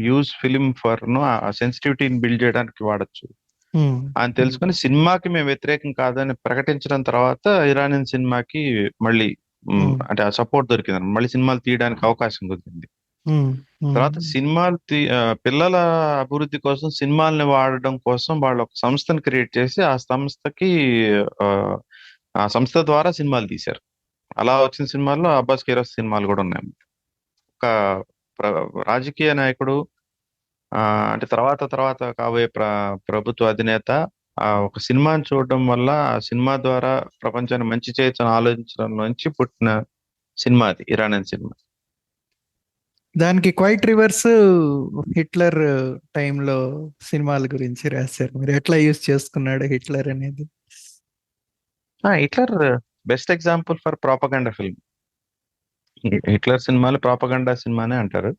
use film for no సెన్సిటివిటీని బిల్డ్ చేయడానికి వాడచ్చు అని తెలుసుకొని సినిమాకి మేము వ్యతిరేకం కాదని ప్రకటించడం తర్వాత ఇరానియన్ సినిమాకి మళ్ళీ అంటే ఆ సపోర్ట్ దొరికింది, మళ్ళీ సినిమాలు తీయడానికి అవకాశం దొరికింది. తర్వాత పిల్లల అభివృద్ధి కోసం సినిమాల్ని వాడడం కోసం వాళ్ళు ఒక సంస్థను క్రియేట్ చేసి ఆ సంస్థకి ఆ, ఆ సంస్థ ద్వారా సినిమాలు తీశారు. అలా వచ్చిన సినిమాల్లో అబ్బాస్ కియారస్ సినిమాలు కూడా ఉన్నాయి. ఒక రాజకీయ నాయకుడు, ఆ అంటే తర్వాత తర్వాత కాబోయే ప్రభుత్వ అధినేత ఒక సినిమాని చూడడం వల్ల ఆ సినిమా ద్వారా ప్రపంచాన్ని మంచి చేయొచ్చని ఆలోచించడం నుంచి పుట్టిన సినిమా అది ఇరానియన్ సినిమా. దానికి క్వైట్ రివర్స్ హిట్లర్ టైంలో సినిమాల గురించి రాశారు. మీరు ఎట్లా యూజ్ చేసుకున్నాడు హిట్లర్ అనేది? Hitler best example for propaganda film. Hitler సినిమాలు ప్రాపగండా సినిమానే అంటారు.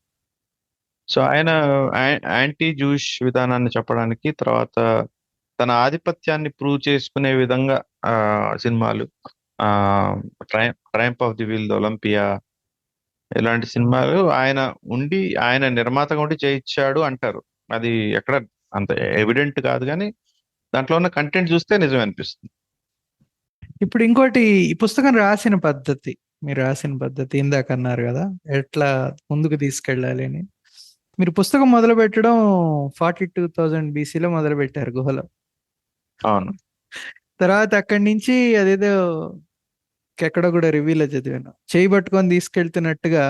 సో ఆయన యాంటీ జూయిష్ విధానాన్ని చెప్పడానికి, తర్వాత తన ఆధిపత్యాన్ని ప్రూవ్ చేసుకునే విధంగా సినిమాలు, ఆ triumph of the will, Olympia, ఇలాంటి సినిమాలు ఆయన నిర్మాతగా ఉండి చేయించాడు అంటారు. అది ఎక్కడ అంత ఎవిడెంట్ కాదు, కానీ దాంట్లో ఉన్న కంటెంట్ చూస్తే నిజం అనిపిస్తుంది. ఇప్పుడు ఇంకోటి, ఈ పుస్తకం రాసిన పద్ధతి, మీరు రాసిన పద్ధతి ఇందాక అన్నారు కదా ఎట్లా ముందుకు తీసుకెళ్ళాలి అని. మీరు పుస్తకం మొదలు పెట్టడం 42,000 బీసీలో మొదలు పెట్టారు గుహలో. అవును. తర్వాత అక్కడి నుంచి అదేదో ఎక్కడో కూడా రివ్యూలో చదివాను, చేయి పట్టుకొని తీసుకెళ్తున్నట్టుగా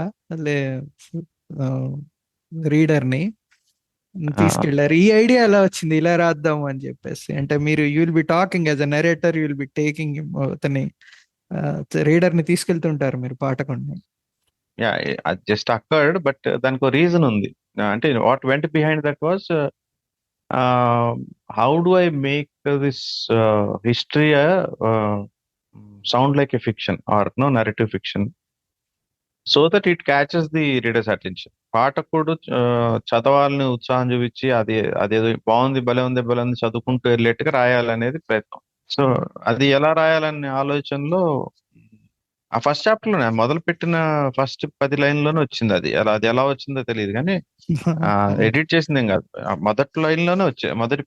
రీడర్ని తీసుకెళ్లారు. ఈ ఐడియా ఎలా వచ్చింది ఇలా రాద్దాం అని చెప్పేసి? అంటే మీరు you will be talking as a narrator, you will be taking అతని రీడర్ ని తీసుకెళ్తుంటారు మీరు పాఠకుడిని. యా, అది జస్ట్ అకర్డ్, బట్ దానికి రీజన్ ఉంది. అంటే what went behind that was how do I make this history sound like a fiction or no narrative fiction, so that it catches the reader's attention. పాఠకుడు చదవాలని ఉత్సాహం చూపించి అదేదో బాగుంది, భలే ఉంది, భలే ఉంది, చదువుకుంటూ వెళ్ళేట్టుగా రాయాలనేది ప్రయత్నం. సో అది ఎలా రాయాలనే ఆలోచనలో ఆ ఫస్ట్ చాప్టర్ లోనే మొదలు పెట్టిన ఫస్ట్ 10 లైన్లోనే వచ్చింది. అది ఎలా వచ్చిందో తెలియదు, కానీ ఎడిట్ చేసింది ఏం కాదు. మొదటి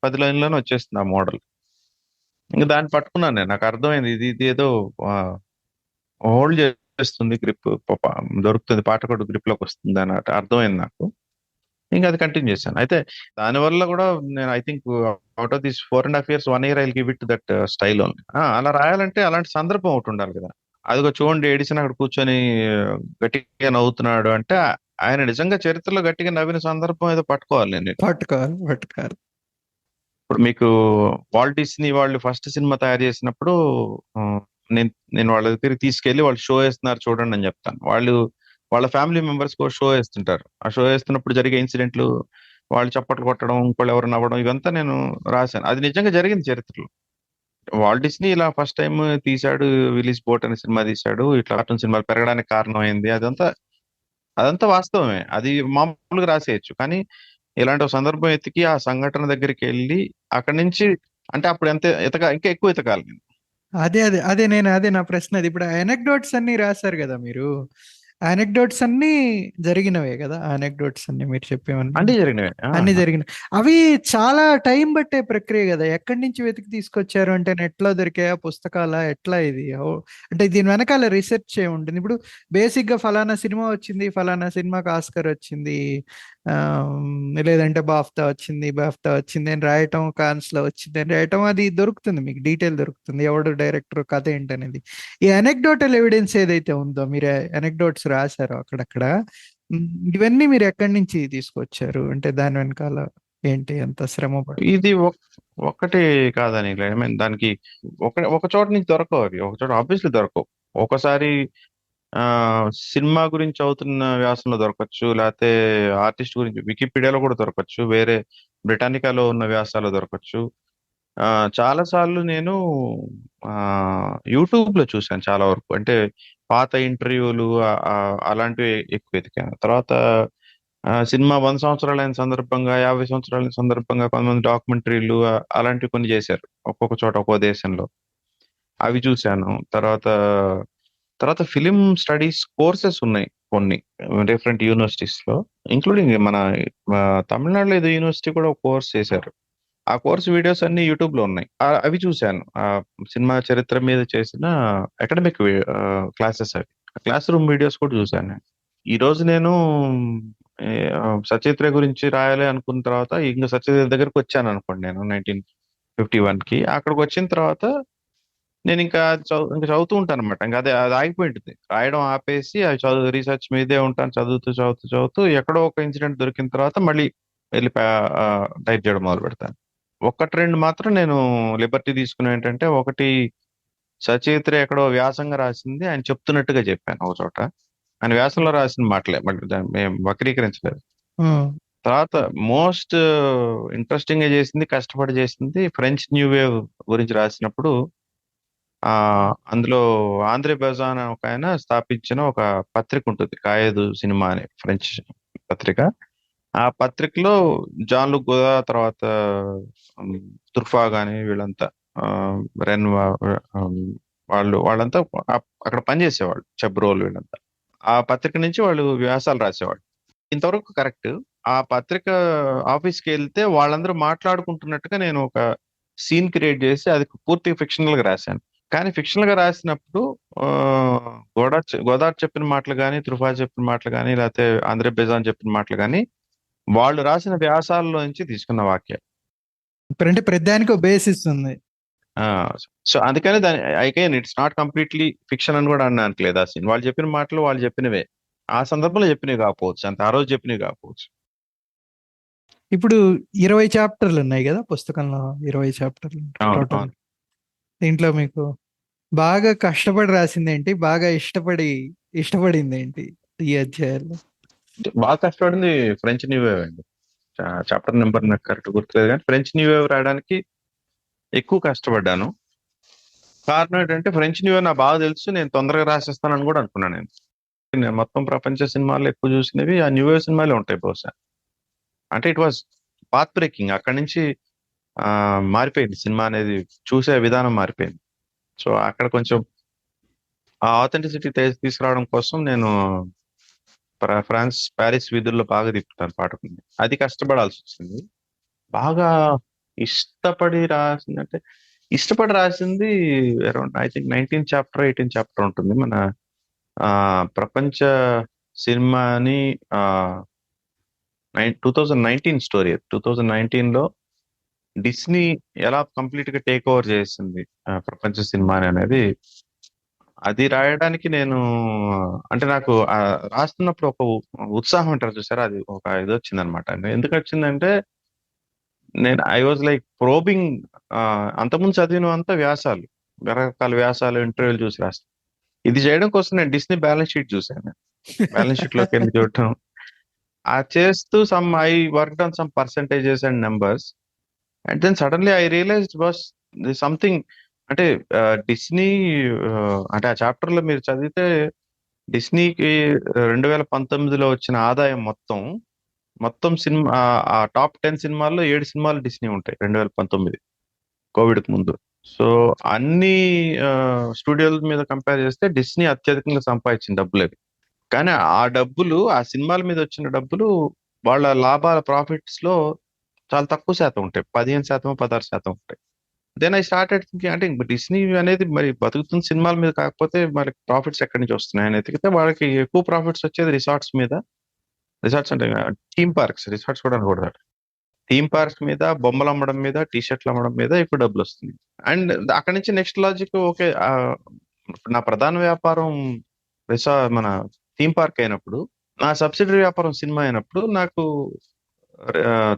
10 లైన్లోనే వచ్చేస్తుంది ఆ మోడల్. ఇంకా దాన్ని పట్టుకున్నాను నేను. నాకు అర్థమైంది ఇది ఏదో హోల్డ్ చేస్తుంది, గ్రిప్ దొరుకుతుంది, పాఠకుడు గ్రిప్ లోకి వస్తుంది అని అర్థమైంది నాకు. ఇంకా అది కంటిన్యూ చేశాను. అయితే దానివల్ల కూడా నేను I think out of this 4.5 years 1 year I give it that style only. అలా రాయాలంటే అలాంటి సందర్భం ఒకటి ఉండాలి కదా. అదిగో చూడండి, ఎడిసన్ అక్కడ కూర్చొని గట్టిగా నవ్వుతున్నాడు అంటే ఆయన నిజంగా చరిత్రలో గట్టిగా నవ్విన సందర్భం ఏదో పట్టుకోవాలి నేను. పట్టుకోవాలి. ఇప్పుడు మీకు వాల్ట్ డిస్నీ వాళ్ళు ఫస్ట్ సినిమా తయారు చేసినప్పుడు నేను వాళ్ళ దగ్గరికి తీసుకెళ్లి వాళ్ళు షో వేస్తున్నారు చూడండి అని చెప్తాను. వాళ్ళ ఫ్యామిలీ మెంబర్స్ కూడా షో వేస్తుంటారు. ఆ షో వేస్తున్నప్పుడు జరిగే ఇన్సిడెంట్లు, వాళ్ళు చప్పట్లు కొట్టడం, ఇంకోళ్ళు ఎవరు నవ్వడం, ఇవంతా నేను రాశాను. అది నిజంగా జరిగింది చరిత్రలో. వాల్ట్ డిస్నీ ఇలా ఫస్ట్ టైం తీశాడు, విలీస్ బోట్ అనే సినిమా తీశాడు, ఇట్లా కార్టూన్ సినిమాలు పెరగడానికి కారణం అయింది, అదంతా వాస్తవమే. అది మామూలుగా రాసేయచ్చు, కానీ ఇలాంటి ఒక సందర్భం ఎతికి ఆ సంఘటన దగ్గరికి వెళ్ళి అక్కడి నుంచి, అంటే అప్పుడు ఇంకా ఎక్కువ ఎతకాలి నేను. అదే నా ప్రశ్న. అది ఇప్పుడు ఎనక్డోట్స్ అన్ని రాశారు కదా మీరు, అనెక్డోట్స్ అన్నీ జరిగినవే కదా? అనెక్డోట్స్ అన్నీ మీరు చెప్పేవన్నీ అన్ని జరిగినవి. అన్ని జరిగినాయి. అవి చాలా టైం పట్టే ప్రక్రియ కదా? ఎక్కడి నుంచి వెతికి తీసుకొచ్చారు? అంటే నెట్లో దొరికాయా పుస్తకాలా? ఎట్లా ఇది? అంటే దీని వెనకాల రీసెర్చ్ ఏముంటుంది? ఇప్పుడు బేసిక్ గా ఫలానా సినిమా వచ్చింది, ఫలానా సినిమాకి ఆస్కర్ వచ్చింది, లేదంటే బాఫ్తా వచ్చింది అని రాయటం, కాన్స్ లో వచ్చింది అని రాయటం, అది దొరుకుతుంది, మీకు డీటెయిల్ దొరుకుతుంది, ఎవడు డైరెక్టర్, కథ ఏంటనేది. ఈ అనెక్డోటల్ ఎవిడెన్స్ ఏదైతే ఉందో, మీరు అనెక్డోట్స్ రాశారో అక్కడక్కడ, ఉమ్, ఇవన్నీ మీరు ఎక్కడి నుంచి తీసుకొచ్చారు? అంటే దాని వెనకాల ఏంటి, ఎంత శ్రమ ఇది ఒక్కటి కాదని ఐ మీన్ దానికి ఒక చోట నుంచి దొరకవు అవి, ఒక చోట ఆబ్వియస్లీ దొరకవు. ఒకసారి ఆ సినిమా గురించి అవుతున్న వ్యాసంలో దొరకచ్చు, లేకపోతే ఆర్టిస్ట్ గురించి వికీపీడియాలో కూడా దొరకచ్చు, వేరే బ్రిటానికాలో ఉన్న వ్యాసాలు దొరకచ్చు. చాలా సార్లు నేను ఆ యూట్యూబ్ లో చూశాను చాలా వరకు. అంటే పాత ఇంటర్వ్యూలు అలాంటివి ఎక్కువ వెతికాను. తర్వాత సినిమా 100 సంవత్సరాలైన సందర్భంగా, 50 సంవత్సరాలైన సందర్భంగా కొంతమంది డాక్యుమెంటరీలు అలాంటివి కొన్ని చేశారు, ఒక్కొక్క చోట ఒక్కో దేశంలో. అవి చూశాను. తర్వాత తర్వాత ఫిలిం స్టడీస్ కోర్సెస్ ఉన్నాయి కొన్ని డిఫరెంట్ యూనివర్సిటీస్ లో, ఇంక్లూడింగ్ మన తమిళనాడులో ఏదో యూనివర్సిటీ కూడా ఒక కోర్స్ చేశారు. ఆ కోర్స్ వీడియోస్ అన్ని యూట్యూబ్ లో ఉన్నాయి. అవి చూశాను. సినిమా చరిత్ర మీద చేసిన అకాడమిక్ క్లాసెస్, అవి క్లాస్ రూమ్ వీడియోస్ కూడా చూశాను నేను. ఈ రోజు నేను ఏ, సచిత్ర గురించి రాయాలి అనుకున్న తర్వాత ఇంకా సచిత్ర దగ్గరకు వచ్చాను అనుకోండి. నేను 1951కి అక్కడికి వచ్చిన తర్వాత నేను ఇంకా ఇంకా చదువుతూ ఉంటాను అనమాట. ఇంకా అది ఆగిపోయి ఉంటుంది. రాయడం ఆపేసి అది రీసెర్చ్ మీదే ఉంటాను, చదువుతూ చదువుతూ చదువుతూ ఎక్కడో ఒక ఇన్సిడెంట్ దొరికిన తర్వాత మళ్ళీ వెళ్ళి టైప్ చేయడం మొదలు పెడతాను. ఒకటి రెండు మాత్రం నేను లిబర్టీ తీసుకుని, ఏంటంటే ఒకటి సచయిత్ర ఎక్కడో వ్యాసంగా రాసింది ఆయన చెప్తున్నట్టుగా చెప్పాను ఒక చోట. ఆయన వ్యాసంలో రాసిన మాటలే, మళ్ళీ దాన్ని మేము వక్రీకరించలేదు. తర్వాత మోస్ట్ ఇంట్రెస్టింగ్ గా చేసింది, కష్టపడి చేసింది, ఫ్రెంచ్ న్యూ వేవ్ గురించి రాసినప్పుడు అందులో ఆంద్రే బెజాన్ అనే ఒక ఆయన స్థాపించిన ఒక పత్రిక ఉంటుంది, కాయేదు సినిమా అనే ఫ్రెంచ్ పత్రిక. ఆ పత్రికలో జాన్ లుక్ గోదా, తర్వాత తుర్ఫా గాని వీళ్ళంతా, రెన్ వాళ్ళంతా అక్కడ పనిచేసేవాళ్ళు, చెబ్రోల్ వీళ్ళంతా. ఆ పత్రిక నుంచి వాళ్ళు వ్యాసాలు రాసేవాళ్ళు. ఇంతవరకు కరెక్ట్. ఆ పత్రిక ఆఫీస్కి వెళ్తే వాళ్ళందరూ మాట్లాడుకుంటున్నట్టుగా నేను ఒక సీన్ క్రియేట్ చేసి అది పూర్తిగా ఫిక్షనల్ గా రాశాను. కానీ ఫిక్షనల్ గా రాసినప్పుడు గోదార్ చెప్పిన మాటలు కానీ, త్రుఫా చెప్పిన మాటలు కానీ, లేకపోతే ఆంధ్రే బెజాన్ చెప్పిన మాటలు కానీ వాళ్ళు రాసిన వ్యాసాల్లో నుంచి తీసుకున్న వాక్యాలు. అంటే ప్రతిదానికి ఒక బేసిస్ ఉంది. సో అందుకని దాని I can it's not completely fiction అని కూడా అనడానికి లేదు. ఆ సీన్ వాళ్ళు చెప్పిన మాటలు వాళ్ళు చెప్పినవే, ఆ సందర్భంలో చెప్పినవి కాకపోవచ్చు, అంత ఆ రోజు చెప్పినవి కాకపోవచ్చు. ఇప్పుడు 20 చాప్టర్లు ఉన్నాయి కదా పుస్తకంలో, 20 చాప్టర్లు టోటల్. దీంట్లో మీకు బాగా కష్టపడి రాసింది ఏంటి, బాగా ఇష్టపడింది ఏంటి ఈ అధ్యాయాల్లో? బాగా కష్టపడింది ఫ్రెంచ్ న్యూ వేవ్ అండి. చాప్టర్ నెంబర్ నాకు కరెక్ట్ గుర్తులేదు, కానీ ఫ్రెంచ్ న్యూ వేవ్ రాయడానికి ఎక్కువ కష్టపడ్డాను. కారణం ఏంటంటే ఫ్రెంచ్ న్యూ వేవ్ నాకు బాగా తెలుసు, నేను తొందరగా రాసేస్తానని కూడా అనుకున్నాను. నేను మొత్తం ప్రపంచ సినిమాలు ఎక్కువ చూసినవి ఆ న్యూ వేవ్ సినిమాలే ఉంటాయి బహుశా. అంటే ఇట్ వాజ్ పాత్ బ్రేకింగ్. అక్కడి నుంచి మారిపోయింది సినిమా అనేది, చూసే విధానం మారిపోయింది. సో అక్కడ కొంచెం ఆ ఆథెంటిసిటీ తీసుకురావడం కోసం నేను ఫ్రాన్స్ ప్యారిస్ వీధుల్లో బాగా తిప్పుతాను పాఠకుని. అది కష్టపడాల్సి వచ్చింది. బాగా ఇష్టపడి రాసిందంటే, ఇష్టపడి రాసింది around I think 19 chapter 18 chapter ఉంటుంది. మన ప్రపంచ సినిమాని 2019 స్టోరీ. 2019 లో డిస్నీ ఎలా కంప్లీట్ గా టేక్ ఓవర్ చేసింది ప్రపంచ సినిమాని అనేది, అది రాయడానికి నేను, అంటే నాకు రాస్తున్నప్పుడు ఒక ఉత్సాహం అంటారు చూసారా, అది ఒక ఇది వచ్చింది అనమాట. ఎందుకు వచ్చిందంటే నేను ఐ వాజ్ లైక్ ప్రోబింగ్. అంతకుముందు చదివినంత వ్యాసాలు, రకరకాల వ్యాసాలు, ఇంటర్వ్యూలు చూసి రాస్తాను. ఇది చేయడం కోసం నేను డిస్నీ బ్యాలెన్స్ షీట్ చూసాను. బ్యాలెన్స్ షీట్ లోకి వెళ్ళి చూడటం, చేస్తూ I work on some percentages and numbers, and then suddenly I realised was something. అంటే డిస్నీ, అంటే ఆ చాప్టర్ లో మీరు చదివితే డిస్నీకి 2019లో వచ్చిన ఆదాయం మొత్తం సినిమా, ఆ టాప్ 10 సినిమాల్లో 7 సినిమాలు డిస్నీ ఉంటాయి 2019 కోవిడ్ కు ముందు. సో అన్ని స్టూడియోల మీద కంపేర్ చేస్తే డిస్నీ అత్యధికంగా సంపాదించిన డబ్బులు అవి. కానీ ఆ డబ్బులు, ఆ సినిమాల మీద వచ్చిన డబ్బులు వాళ్ళ లాభాల ప్రాఫిట్స్ లో చాలా తక్కువ శాతం ఉంటాయి. 15%, 16% ఉంటాయి. దెన్ ఐ స్టార్టెడ్ థింకింగ్, అంటే డిస్నీ అనేది మరి బతుకుతున్న సినిమాల మీద కాకపోతే మరి ప్రాఫిట్స్ ఎక్కడి నుంచి వస్తున్నాయి అని ఎతికితే వాళ్ళకి ఎక్కువ ప్రాఫిట్స్ వచ్చేది రిసార్ట్స్ మీద. రిసార్ట్స్ అంటే థీమ్ పార్క్స్, రిసార్ట్స్ కూడా అనకూడదు. థీమ్ పార్క్స్ మీద, బొమ్మలు అమ్మడం మీద, టీ షర్ట్లు అమ్మడం మీద ఎక్కువ డబ్బులు వస్తుంది. అండ్ అక్కడి నుంచి నెక్స్ట్ లాజిక్, ఓకే నా ప్రధాన వ్యాపారం మన థీమ్ పార్క్ అయినప్పుడు, నా సబ్సిడరీ వ్యాపారం సినిమా అయినప్పుడు, నాకు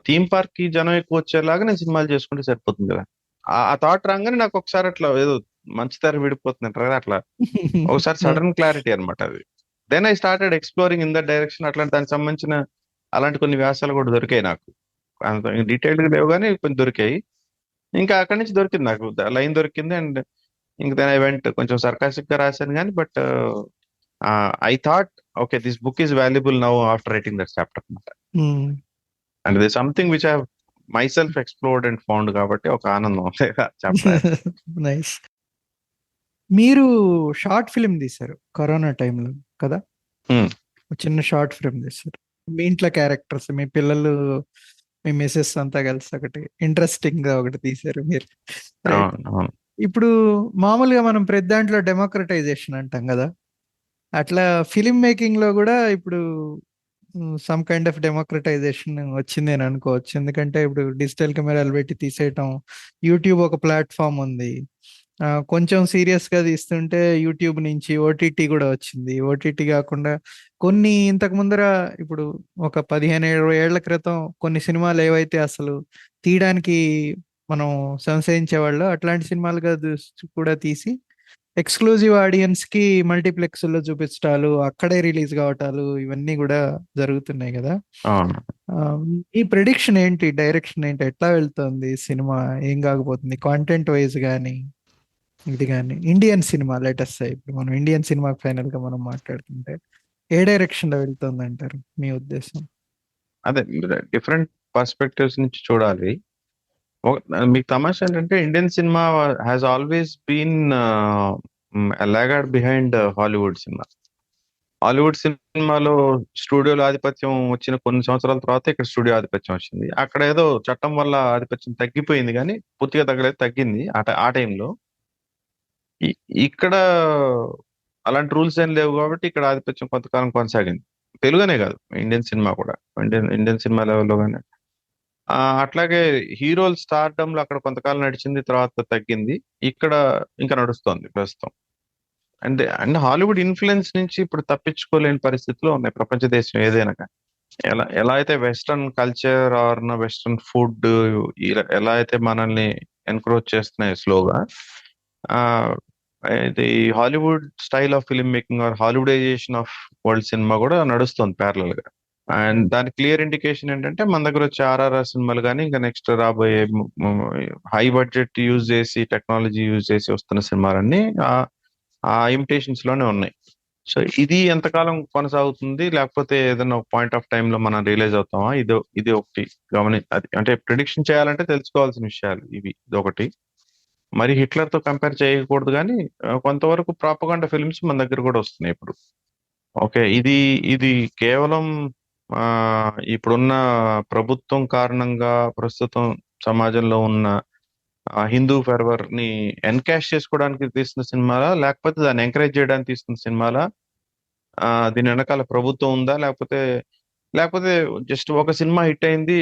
థీమ్ పార్క్ కి జనం ఎక్కువ వచ్చేలాగా నేను సినిమాలు చేసుకుంటే సరిపోతుంది కదా. ఆ థాట్ రాగానే నాకు ఒకసారి అట్లా ఏదో మంచి తెర విడిపోతుంది అంటారు కదా, అట్లా ఒకసారి సడన్ క్లారిటీ అనమాట అది. Then I started exploring in that direction. అట్లాంటి దానికి సంబంధించిన అలాంటి కొన్ని వ్యాసాలు కూడా దొరికాయి నాకు. అంత డీటెయిల్డ్ గా లేవు కానీ కొన్ని దొరికాయి. ఇంకా అక్కడి నుంచి దొరికింది నాకు లైన్ దొరికింది. అండ్ ఇంక దెన్ ఐ వెంట్, కొంచెం సర్కాస్టిక్ గా రాశాను కానీ, but I thought okay this book is valuable now after writing that chapter అనమాట. And the something which I myself explored and found, కాబట్టి ఒక ఆనందం చాప్టర్. నైస్. మీరు షార్ట్ ఫిల్మ్ తీశారు కరోనా టైంలో కదా? ఒక చిన్న షార్ట్ ఫిల్మ్ తీశారు. మీ ఇంట్లో క్యారెక్టర్స్, మీ పిల్లలు, మీ మిసెస్ అంతా కలిసి ఒకటి ఇంట్రెస్టింగ్ గా ఒకటి తీశారు మీరు. Right. ఇప్పుడు మామూలుగా మనం ప్రతి దాంట్లో డెమోక్రటైజేషన్ అంటాం కదా, అట్లా ఫిలిం మేకింగ్ లో కూడా ఇప్పుడు సమ్ కైండ్ ఆఫ్ డెమోక్రటైజేషన్ వచ్చింది అని అనుకోవచ్చు. ఎందుకంటే ఇప్పుడు డిజిటల్ కెమెరాలు పెట్టి తీసేయటం, యూట్యూబ్ ఒక ప్లాట్ఫామ్ ఉంది. కొంచెం సీరియస్ గా తీస్తుంటే యూట్యూబ్ నుంచి ఓటీటీ కూడా వచ్చింది. ఓటీటీ కాకుండా కొన్ని ఇంతకు ముందర, ఇప్పుడు ఒక 15-20 ఏళ్ల క్రితం కొన్ని సినిమాలు ఏవైతే అసలు తీయడానికి మనం సంశయించేవాళ్ళు, అట్లాంటి సినిమాలుగా కూడా తీసి ఎక్స్క్లూజివ్ ఆడియన్స్ కి మల్టీప్లెక్స్ లో చూపించటాలు, అక్కడే రిలీజ్ కావటాలు, ఇవన్నీ కూడా జరుగుతున్నాయి కదా. ఈ ప్రెడిక్షన్ ఏంటి, డైరెక్షన్ ఏంటి, ఎట్లా వెళ్తుంది సినిమా, ఏం కాకపోతుంది కాంటెంట్ వైజ్ కానీ ఇది కానీ? ఇండియన్ సినిమా లేటెస్ట్, ఇప్పుడు మనం ఇండియన్ సినిమా ఫైనల్ గా మనం మాట్లాడుతుంటే ఏ డైరెక్షన్ లో వెళ్తుంది అంటారు మీ ఉద్దేశం? అదే డిఫరెంట్ పర్స్పెక్టివ్స్ నుంచి చూడాలి. మీకు తమాషా ఏంటంటే Indian cinema has always been laggard behind Hollywood cinema. Hollywood సినిమాలో స్టూడియోలో ఆధిపత్యం వచ్చిన కొన్ని సంవత్సరాల తర్వాత ఇక్కడ స్టూడియో ఆధిపత్యం వచ్చింది. అక్కడ ఏదో చట్టం వల్ల ఆధిపత్యం తగ్గిపోయింది, కానీ పూర్తిగా తగ్గలేదు, తగ్గింది ఆ టైంలో. ఇక్కడ అలాంటి రూల్స్ ఏం లేవు కాబట్టి ఇక్కడ ఆధిపత్యం కొంతకాలం కొనసాగింది. తెలుగునే కాదు, ఇండియన్ సినిమా కూడా, ఇండియన్ సినిమా లెవెల్లో కానీ. అట్లాగే హీరోల స్టార్డమ్ లో అక్కడ కొంతకాలం నడిచింది, తర్వాత తగ్గింది. ఇక్కడ ఇంకా నడుస్తోంది ప్రస్తుతం. అండ్ హాలీవుడ్ ఇన్ఫ్లుయెన్స్ నుంచి ఇప్పుడు తప్పించుకోలేని పరిస్థితిలో ఉన్నాయి ప్రపంచ దేశం ఏదైనా కానీ. ఎలా అయితే western culture or western food ఎలా అయితే మనల్ని ఎన్క్రోచ్ చేస్తున్నాయి స్లోగా, ఇది Hollywood style of film making or Hollywoodization of world cinema కూడా నడుస్తుంది ప్యారలల్ గా. అండ్ దాని క్లియర్ ఇండికేషన్ ఏంటంటే మన దగ్గర వచ్చే ఆర్ఆర్ఆర్ సినిమాలు కానీ, ఇంకా నెక్స్ట్ రాబోయే హై బడ్జెట్ యూజ్ చేసి, టెక్నాలజీ యూజ్ చేసి వస్తున్న సినిమాలన్నీ ఆ ఇమిటేషన్స్ లోనే ఉన్నాయి. సో ఇది ఎంతకాలం కొనసాగుతుంది, లేకపోతే ఏదైనా ఒక పాయింట్ ఆఫ్ టైమ్ లో మనం రియలైజ్ అవుతామా, ఇది ఒకటి అది అంటే ప్రిడిక్షన్ చేయాలంటే తెలుసుకోవాల్సిన విషయాలు ఇవి. ఇదొకటి. మరి హిట్లర్ తో కంపేర్ చేయకూడదు, కానీ కొంతవరకు ప్రాపగాండా ఫిల్మ్స్ మన దగ్గర కూడా వస్తున్నాయి ఇప్పుడు. ఓకే, ఇది కేవలం ఇప్పుడున్న ప్రభుత్వం కారణంగా ప్రస్తుతం సమాజంలో ఉన్న హిందూ ఫెర్వర్ ని ఎన్కాష్ చేసుకోవడానికి తీస్తున్న సినిమాలా, లేకపోతే దాన్ని ఎంకరేజ్ చేయడానికి తీస్తున్న సినిమాలా? దీని వెనకాల ప్రభుత్వం ఉందా, లేకపోతే జస్ట్ ఒక సినిమా హిట్ అయింది,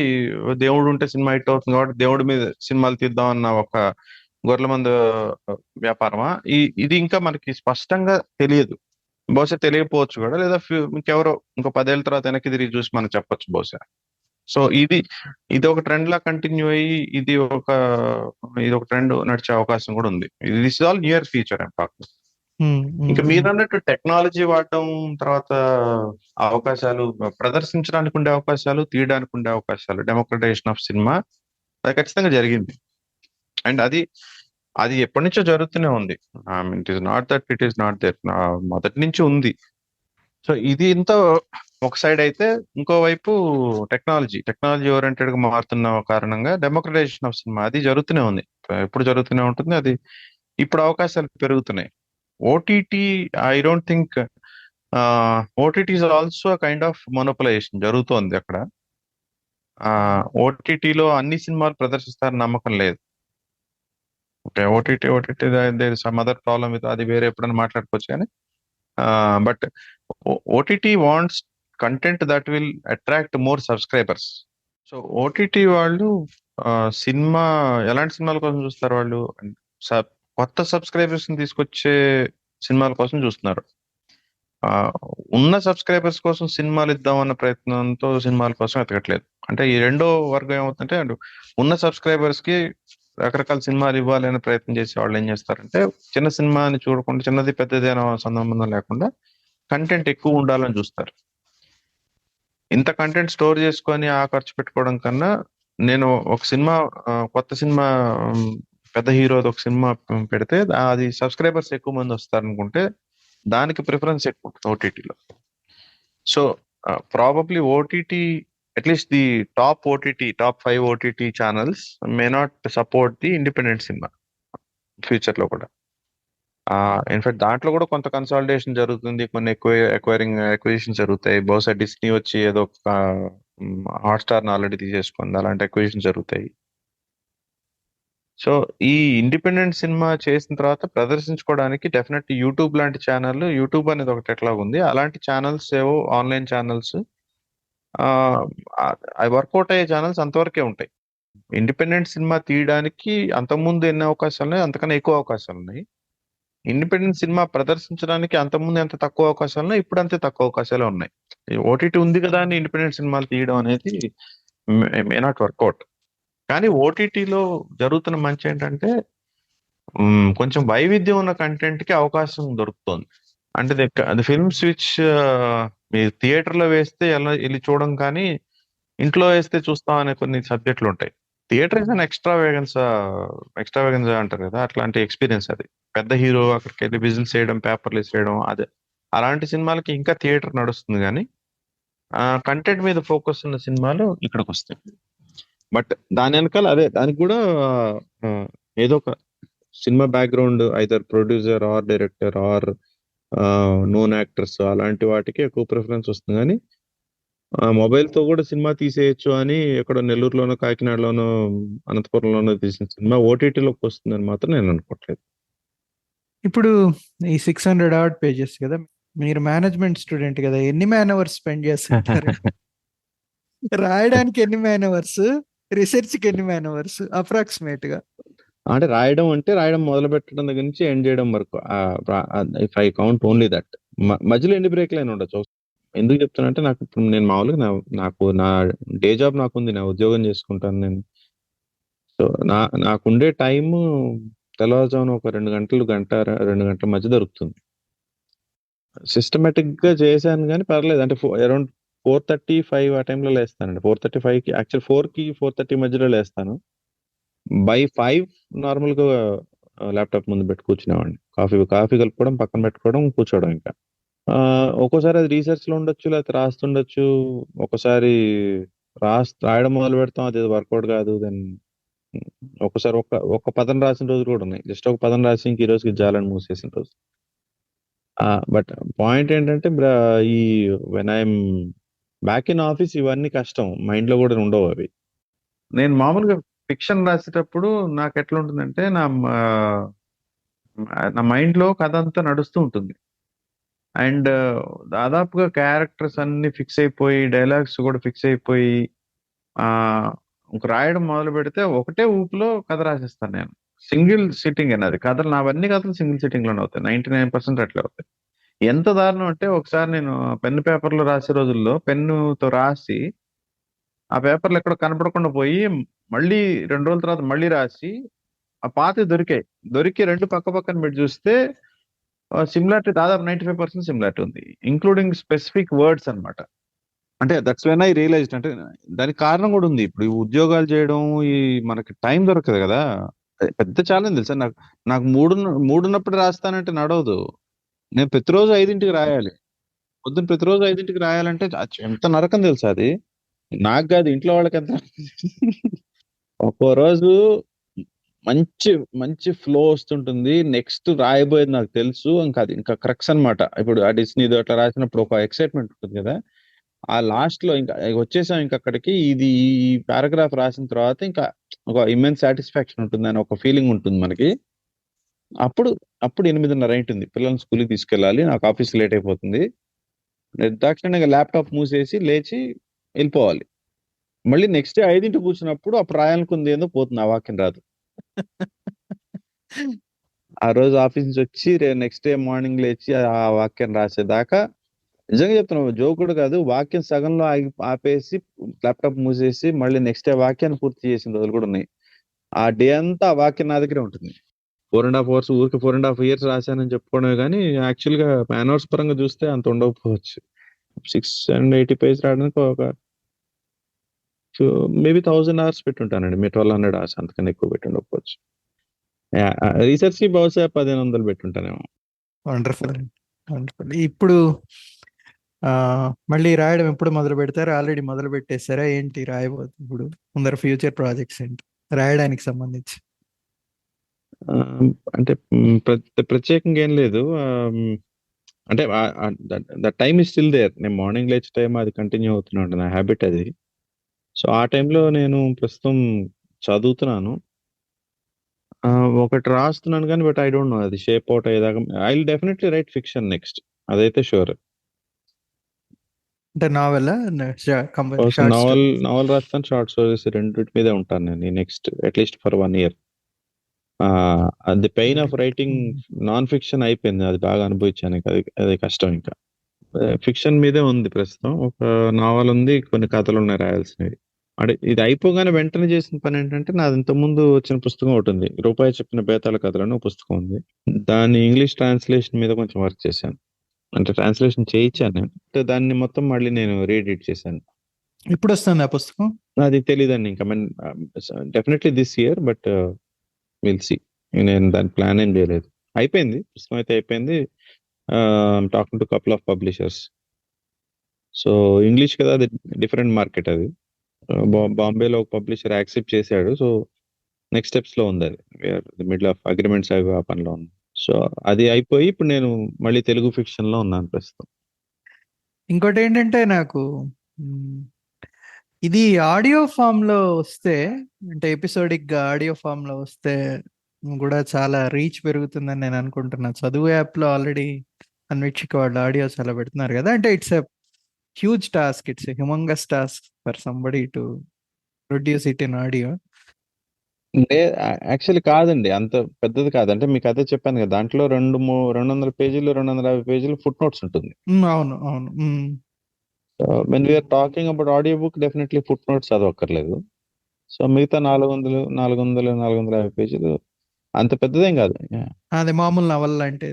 దేవుడు ఉంటే సినిమా హిట్ అవుతుంది కాబట్టి దేవుడి మీద సినిమాలు తీద్దాం అన్న ఒక గొర్రెల మంద వ్యాపారమా? ఇది ఇంకా మనకి స్పష్టంగా తెలియదు. బహుశా తెలియకపోవచ్చు కూడా, లేదా ఇంకెవరో ఇంకో 10 ఏళ్ళ తర్వాత వెనక్కి తిరిగి చూసి మనం చెప్పొచ్చు బహుశా. సో ఇది ఒక ట్రెండ్ లా కంటిన్యూ అయ్యి ఇది ఒక ట్రెండ్ నడిచే అవకాశం కూడా ఉంది. This is all near future talk. ఇంకా మీరు అన్నట్టు టెక్నాలజీ వాడటం, తర్వాత అవకాశాలు ప్రదర్శించడానికి ఉండే అవకాశాలు, తీయడానికి ఉండే అవకాశాలు, డెమోక్రటైజేషన్ ఆఫ్ సినిమా అది ఖచ్చితంగా జరిగింది. అండ్ అది ఎప్పటి నుంచో జరుగుతూనే ఉంది. It is not that it is not there, మొదటి నుంచి ఉంది. సో ఇది ఇంత ఒక సైడ్ అయితే, ఇంకోవైపు టెక్నాలజీ ఓరియంటెడ్ గా మారుతున్న కారణంగా డెమోక్రటైజేషన్ ఆఫ్ సినిమా అది జరుగుతూనే ఉంది, ఎప్పుడు జరుగుతూనే ఉంటుంది. అది ఇప్పుడు అవకాశాలు పెరుగుతున్నాయి. OTT I don't think OTT is also kind of monopolization జరుగుతోంది అక్కడ. ఓటీటీలో అన్ని సినిమాలు ప్రదర్శిస్తారని నమ్మకం లేదు. Okay, OTT some other problem with, అది వేరే ఎప్పుడైనా మాట్లాడుకోవచ్చు కానీ, but OTT wants content that will attract more subscribers. So OTT వాళ్ళు సినిమా, ఎలాంటి సినిమాల కోసం చూస్తారు వాళ్ళు? సబ్ కొత్త సబ్స్క్రైబర్స్ ని తీసుకొచ్చే సినిమాల కోసం చూస్తున్నారు. ఆ, ఉన్న సబ్స్క్రైబర్స్ కోసం సినిమాలు ఇద్దామన్న ప్రయత్నంతో సినిమాల కోసం ఎతకట్లేదు. అంటే ఈ రెండో వర్గం ఏమవుతుందంటే, ఉన్న సబ్స్క్రైబర్స్ కి రకరకాల సినిమాలు ఇవ్వాలి అనే ప్రయత్నం చేసే వాళ్ళు ఏం చేస్తారంటే, చిన్న సినిమాని చూడకుండా, చిన్నది పెద్దది అనే సంబంధం లేకుండా కంటెంట్ ఎక్కువ ఉండాలని చూస్తారు. ఇంత కంటెంట్ స్టోర్ చేసుకొని ఆ ఖర్చు పెట్టుకోవడం కన్నా, నేను ఒక సినిమా, కొత్త సినిమా, పెద్ద హీరోది ఒక సినిమా పెడితే అది సబ్స్క్రైబర్స్ ఎక్కువ మంది వస్తారనుకుంటే దానికి ప్రిఫరెన్స్ ఎక్కువ ఉంటుంది ఓటీటీలో. So probably OTT, at least the top 5 OTT channels may not support the independent cinema future లో కూడా. ఇన్ఫాక్ట్ దాంట్లో కూడా కొంత కన్సాలిడేషన్ జరుగుతుంది, కొన్ని ఎక్వైజిషన్ జరుగుతాయి. బహుశా డిస్నీ వచ్చి ఏదో హాట్స్టార్ ఆల్రెడీ తీసేసుకుంది, అలాంటి ఎక్వైజిషన్ జరుగుతాయి. సో ఈ ఇండిపెండెంట్ సినిమా చేసిన తర్వాత ప్రదర్శించుకోవడానికి డెఫినెట్ యూట్యూబ్ లాంటి ఛానల్, యూట్యూబ్ అనేది ఒకటి ఎట్లా ఉంది, అలాంటి ఛానల్స్ ఏవో ఆన్లైన్ ఛానల్స్, అవి వర్కౌట్ అయ్యే ఛానల్స్ అంతవరకే ఉంటాయి. ఇండిపెండెంట్ సినిమా తీయడానికి అంతకుముందు ఎన్ని అవకాశాలు ఉన్నాయి, అంతకన్నా ఎక్కువ అవకాశాలు ఉన్నాయి. ఇండిపెండెంట్ సినిమా ప్రదర్శించడానికి అంతకుముందు ఎంత తక్కువ అవకాశాలు ఉన్నాయి, ఇప్పుడు అంతే తక్కువ అవకాశాలు ఉన్నాయి. ఓటీటీ ఉంది కదా అని ఇండిపెండెంట్ సినిమాలు తీయడం అనేది మే నాట్ వర్కౌట్. కానీ ఓటీటీలో జరుగుతున్న మంచి ఏంటంటే, కొంచెం వైవిధ్యం ఉన్న కంటెంట్ కి అవకాశం దొరుకుతుంది. అంటే అది ఫిల్మ్స్ విచ్ మీరు థియేటర్ లో వేస్తే వెళ్ళి చూడం, కానీ ఇంట్లో వేస్తే చూస్తాం అనే కొన్ని సబ్జెక్టులు ఉంటాయి. Theatre is an extra wagons అంటారు కదా, అట్లాంటి ఎక్స్పీరియన్స్ అది. పెద్ద హీరో అక్కడికి వెళ్ళి విజిల్స్ చేయడం, పేపర్లు వేసేయడం, అదే అలాంటి సినిమాలకి ఇంకా థియేటర్ నడుస్తుంది. కానీ కంటెంట్ మీద ఫోకస్ ఉన్న సినిమాలు ఇక్కడికి వస్తాయి. బట్ దాని వెనకాల అదే, దానికి కూడా ఏదో ఒక cinema background, either producer or director or known actors, అలాంటి వాటికి ఎక్కువ ప్రిఫరెన్స్ వస్తుంది. కానీ మొబైల్ తో కూడా సినిమా తీసేయచ్చు అని ఎక్కడో నెల్లూరులోనో, కాకినాడలోనో, అనంతపురంలోనో తీసిన సినిమా ఓటీటీలోకి వస్తుందని మాత్రం నేను అనుకోవట్లేదు. ఇప్పుడు ఈ 600 ఆడ్ పేజెస్ కదా, మీరు మేనేజ్మెంట్ స్టూడెంట్ కదా, ఎన్ని మ్యాన్ అవర్స్ స్పెండ్ చేస్తుంటారు? రాయడానికి ఎన్ని మ్యాన్ అవర్స్, రీసెర్చ్ కి ఎన్ని మ్యాన్ అవర్స్ అప్రాక్సిమేట్ గా? అంటే రాయడం మొదలు పెట్టడం దగ్గర నుంచి ఎండ్ చేయడం వరకు, if I count only that, మధ్యలో ఎన్ని బ్రేక్లు అయినా ఉండొచ్చు. ఎందుకు చెప్తానంటే, నాకు ఇప్పుడు నేను మామూలుగా నాకు నా డే జాబ్ నాకుంది, నా ఉద్యోగం చేసుకుంటాను నేను. సో నాకుండే టైం తెల్లవారుజామున ఒక 2 గంటలు, 2 గంటల మధ్య దొరుకుతుంది. సిస్టమేటిక్ గా చేశాను కానీ పర్లేదు. అంటే అరౌండ్ 4:35 ఆ టైంలో లేస్తానండి. 4:35కి, యాక్చువల్ 4కి 4:30 మధ్యలో లేస్తాను. బై 5 నార్మల్ గా ల్యాప్టాప్ ముందు పెట్టి కూర్చునేవాడిని. కాఫీ కలుపుకోవడం, పక్కన పెట్టుకోవడం, కూర్చోవడం. ఇంకా ఒక్కోసారి అది రీసెర్చ్ లో ఉండొచ్చు, లేకపోతే రాస్తుండొచ్చు. ఒకసారి రాయడం మొదలు పెడతాం, అది వర్కౌట్ కాదు. దెన్ ఒకసారి ఒక పదం రాసిన రోజులు కూడా ఉన్నాయి. జస్ట్ ఒక పదం రాసి ఇంక ఈ రోజుకి జాలని మూసేసిన రోజు. బట్ పాయింట్ ఏంటంటే, ఈ when I'm back in office ఇవన్నీ కష్టం, మైండ్ లో కూడా ఉండవు అవి. నేను మామూలుగా ఫిక్షన్ రాసేటప్పుడు నాకు ఎట్లా ఉంటుందంటే, నా మైండ్ లో కథ అంతా నడుస్తూ ఉంటుంది. అండ్ దాదాపుగా క్యారెక్టర్స్ అన్ని ఫిక్స్ అయిపోయి, డైలాగ్స్ కూడా ఫిక్స్ అయిపోయి, ఒక రాయడం మొదలు పెడితే ఒకటే ఊపులో కథ రాసేస్తాను నేను. సింగిల్ సిట్టింగ్ అనేది కథలు, నావన్నీ కథలు సింగిల్ సిట్టింగ్ లోనే అవుతాయి. 99% అట్లా అవుతాయి. ఎంత దారుణం అంటే, ఒకసారి నేను పెన్ పేపర్లో రాసే రోజుల్లో పెన్నుతో రాసి ఆ పేపర్లు ఎక్కడో కనపడకుండా పోయి, మళ్ళీ 2 రోజుల తర్వాత మళ్ళీ రాసి, ఆ పాతవి దొరికి 2 పక్క పక్కన పెట్టి చూస్తే సిమిలారిటీ దాదాపు 95% సిమిలారిటీ ఉంది, ఇంక్లూడింగ్ స్పెసిఫిక్ వర్డ్స్ అన్నమాట. అంటే దట్స్ వెన్ ఐ రియలైజ్డ్. అంటే దానికి కారణం కూడా ఉంది. ఇప్పుడు ఈ ఉద్యోగాలు చేయడం, ఈ మనకి టైం దొరకదు కదా, పెద్ద ఛాలెంజ్ తెలుసా నాకు. నాకు మూడున్నప్పుడు రాస్తానంటే నడవదు. నేను ప్రతిరోజు 5ంటికి రాయాలి. పొద్దున్న ప్రతిరోజు 5ంటికి రాయాలంటే ఎంత నరకం తెలుసా అది. నాకు కాదు, ఇంట్లో వాళ్ళకి ఎంత. ఒక్కో రోజు మంచి మంచి ఫ్లో వస్తుంటుంది. నెక్స్ట్ రాయబోయేది నాకు తెలుసు. ఇంకా క్రక్స్ అన్నమాట. ఇప్పుడు ఆ డిస్నీది అట్లా రాసినప్పుడు ఒక ఎక్సైట్మెంట్ ఉంటుంది కదా! ఆ లాస్ట్ లో ఇంకా వచ్చేసాం ఇంకా అక్కడికి. ఇది ఈ పారాగ్రాఫ్ రాసిన తర్వాత ఇంకా ఒక ఇమ్మెన్స్ సాటిస్ఫాక్షన్ ఉంటుంది అని ఒక ఫీలింగ్ ఉంటుంది మనకి. అప్పుడు అప్పుడు 8:30 అయింటుంది. పిల్లల్ని స్కూల్‌కి తీసుకెళ్ళాలి. నాకు ఆఫీస్‌కి లేట్ అయిపోతుంది. నిర్దాక్షిణ్యంగా ల్యాప్‌టాప్ మూసేసి లేచి ఎళ్ళిపోవాలి. మళ్ళీ నెక్స్ట్ డే 5కి కూర్చున్నప్పుడు అప్పుడు రాయాలనుకుంది ఏందో పోతుంది. ఆ వాక్యం రాదు. ఆ రోజు ఆఫీస్ నుంచి వచ్చి నెక్స్ట్ డే మార్నింగ్ లేచి ఆ వాక్యం రాసేదాకా నిజంగా చెప్తున్నా, జోక్ కూడా కాదు. వాక్యం సగంలో ఆపేసి ల్యాప్‌టాప్ మూసేసి మళ్ళీ నెక్స్ట్ డే వాక్యాన్ని పూర్తి చేసిన రోజులు కూడా ఉన్నాయి. ఆ డే అంతా ఆ వాక్యం నా దగ్గరే ఉంటుంది. 4½ అవర్స్ ఊరికే 4½ ఇయర్స్ రాశానని చెప్పుకోవడమే గానీ, యాక్చువల్‌గా మ్యాన్ అవర్స్ పరంగా చూస్తే అంత ఉండకపోవచ్చు. 680 పేజెస్ రాయడానికి ఒక మేబీ 1000 అవర్స్ పెట్టుంటానండి. మీరు 1200 అవర్స్ అంతకన్నా ఎక్కువ పెట్టుండకపోవచ్చు. రీసెర్చ్‌కి బహుశా 1500 పెట్టుంటానేమో. వండర్ఫుల్ అండి. వండర్ఫుల్. ఇప్పుడు మళ్ళీ రాయడం ఎప్పుడు మొదలు పెడతారు? ఆల్రెడీ మొదలు పెట్టేసారా ఏంటి ఇప్పుడు ముందర ఫ్యూచర్ ప్రాజెక్ట్స్ ఏంటి రాయడానికి సంబంధించి? అంటే ప్రత్యేకంగా ఏం లేదు. అంటే the time is still there. నేను మార్నింగ్ లేచే టైం అది కంటిన్యూ అవుతూనే ఉంటుంది. నా హ్యాబిట్ అది. సో, ఆ టైంలో నేను ప్రస్తుతం చదువుతున్నాను. ఒకటి రాస్తున్నాను గానీ బట్ ఐ డోంట్ నో అది షేప్ ఔట్ అయ్యేదాకా I will definitely right fiction next. అదైతే ష్యూర్. అంటే నావెలా? బహుశా నవల రాస్తాను, షార్ట్ స్టోరీస్ రెండిటి మీదే ఉంటాను నేను ఈ next at least for 1 year. The pain of writing non fiction అయిపోయింది. అది బాగా అనుభవించాను. అది కష్టం ఇంకా. ఫిక్షన్ మీదే ఉంది ప్రస్తుతం. ఒక నావెల్ ఉంది. కొన్ని కథలున్నాయి రాయాల్సినవి. అంటే ఇది అయిపోగానే వెంటనే చేసిన పనేంటంటే, నాది ఇంతకుముందు వచ్చిన పుస్తకం ఒకటుంది. 'రూపాయి చెప్పిన బేతాళ కథలని' ఒక పుస్తకం ఉంది. దాన్ని ఇంగ్లీష్ ట్రాన్స్‌లేషన్ మీద కొంచెం వర్క్ చేశాను. అంటే ట్రాన్స్‌లేషన్ చేయించాను నేను. దాన్ని మొత్తం మళ్ళీ నేను రీఎడిట్ చేశాను. ఎప్పుడొస్తుంది ఆ పుస్తకం? అది తెలీదండి ఇంకా. Definitely this year but will see. నేను దాని ప్లాన్ ఏం చేయలేదు. అయిపోయింది. పుస్తకం అయితే అయిపోయింది. Talking to couple of publishers. So, English కదా, అది డిఫరెంట్ మార్కెట్ అది. బాంబేలో ఒక పబ్లిషర్ యాక్సెప్ట్ చేశాడు. సో, నెక్స్ట్ స్టెప్స్‌లో ఉందది. We're the middle of agreements అవి ఆ పనిలో ఉంది. సో, అది అయిపోయి ఇప్పుడు నేను మళ్ళీ తెలుగు ఫిక్షన్‌లో ఉన్నాను ప్రస్తుతం. ఇంకోటేంటంటే నాకు ఇది ఆడియో ఫామ్‌లో వస్తే, అంటే ఎపిసోడిక్‌గా ఆడియో ఫామ్‌లో వస్తే కూడా చాలా రీచ్ పెరుగుతుందని నేను అనుకుంటున్నా. చదువు యాప్‌లో ఆల్రెడీ అన్వేషిక వాళ్ళు ఆడియోస్ అలా పెడుతున్నారు కదా! అంటే it's a huge task. It's a humongous task for somebody to produce it in audio. Actually కాదండి. అంత పెద్దది కాదు. అంటే మీకు అదే చెప్పాను కదా! దాంట్లో 200 పేజీలు, 250 పేజీలు ఫుట్ నోట్స్ ఉంటుంది. అవును. అవును. When we're talking about audio book definitely foot notes చదవక్కర్లేదు. సో, మిగతా 400, 450 పేజీలు అంత పెద్దదేం కాదు. అదే మామూలు నవల లాంటి.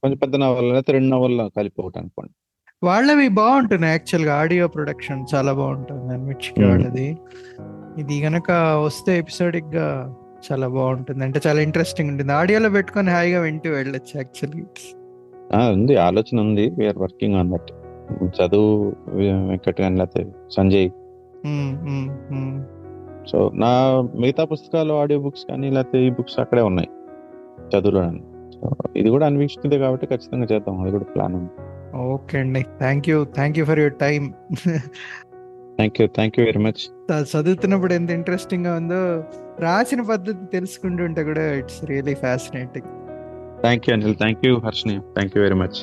కొంచెం పెద్ద నవల లేకపోతే 2 నవలలు కలిపి ఒకటనుకోండి. వాళ్ళవి బాగుంటున్నాయి యాక్చువల్‌గా. ఆడియో ప్రొడక్షన్ చాలా బాగుంటుంది అన్వేషిక వాళ్ళది. ఇది గనక వస్తే ఎపిసోడిక్‌గా చాలా బాగుంటుంది. అంటే చాలా ఇంట్రెస్టింగ్ ఉంటుంది. ఆడియోలో పెట్టుకొని హాయిగా వింటూ వెళ్ళొచ్చు యాక్చువల్లీ. ఉంది. ఆలోచన ఉంది. We are working on that. చదువు వెంకట్ గాని లేకపోతే సంజయ్. సో, నా మిగతా పుస్తకాలు, ఆడియో బుక్స్ కానీ లేకపోతే ఈ బుక్స్ అక్కడే ఉన్నాయి చదువులో. ఇది కూడా అన్వేషించిందే కాబట్టి ఖచ్చితంగా చేద్దాం. అది కూడా ప్లాన్ ఉంది. ఓకే అండి. Thank you for your time. Thank you very much. చదువుతున్నప్పుడు ఎంత ఇంట్రెస్టింగ్ గా ఉందో రాసిన పద్ధతి తెలుసుకుంటుంటే కూడా it's really fascinating. Thank you Anil. Thank you Harshini. Thank you very much.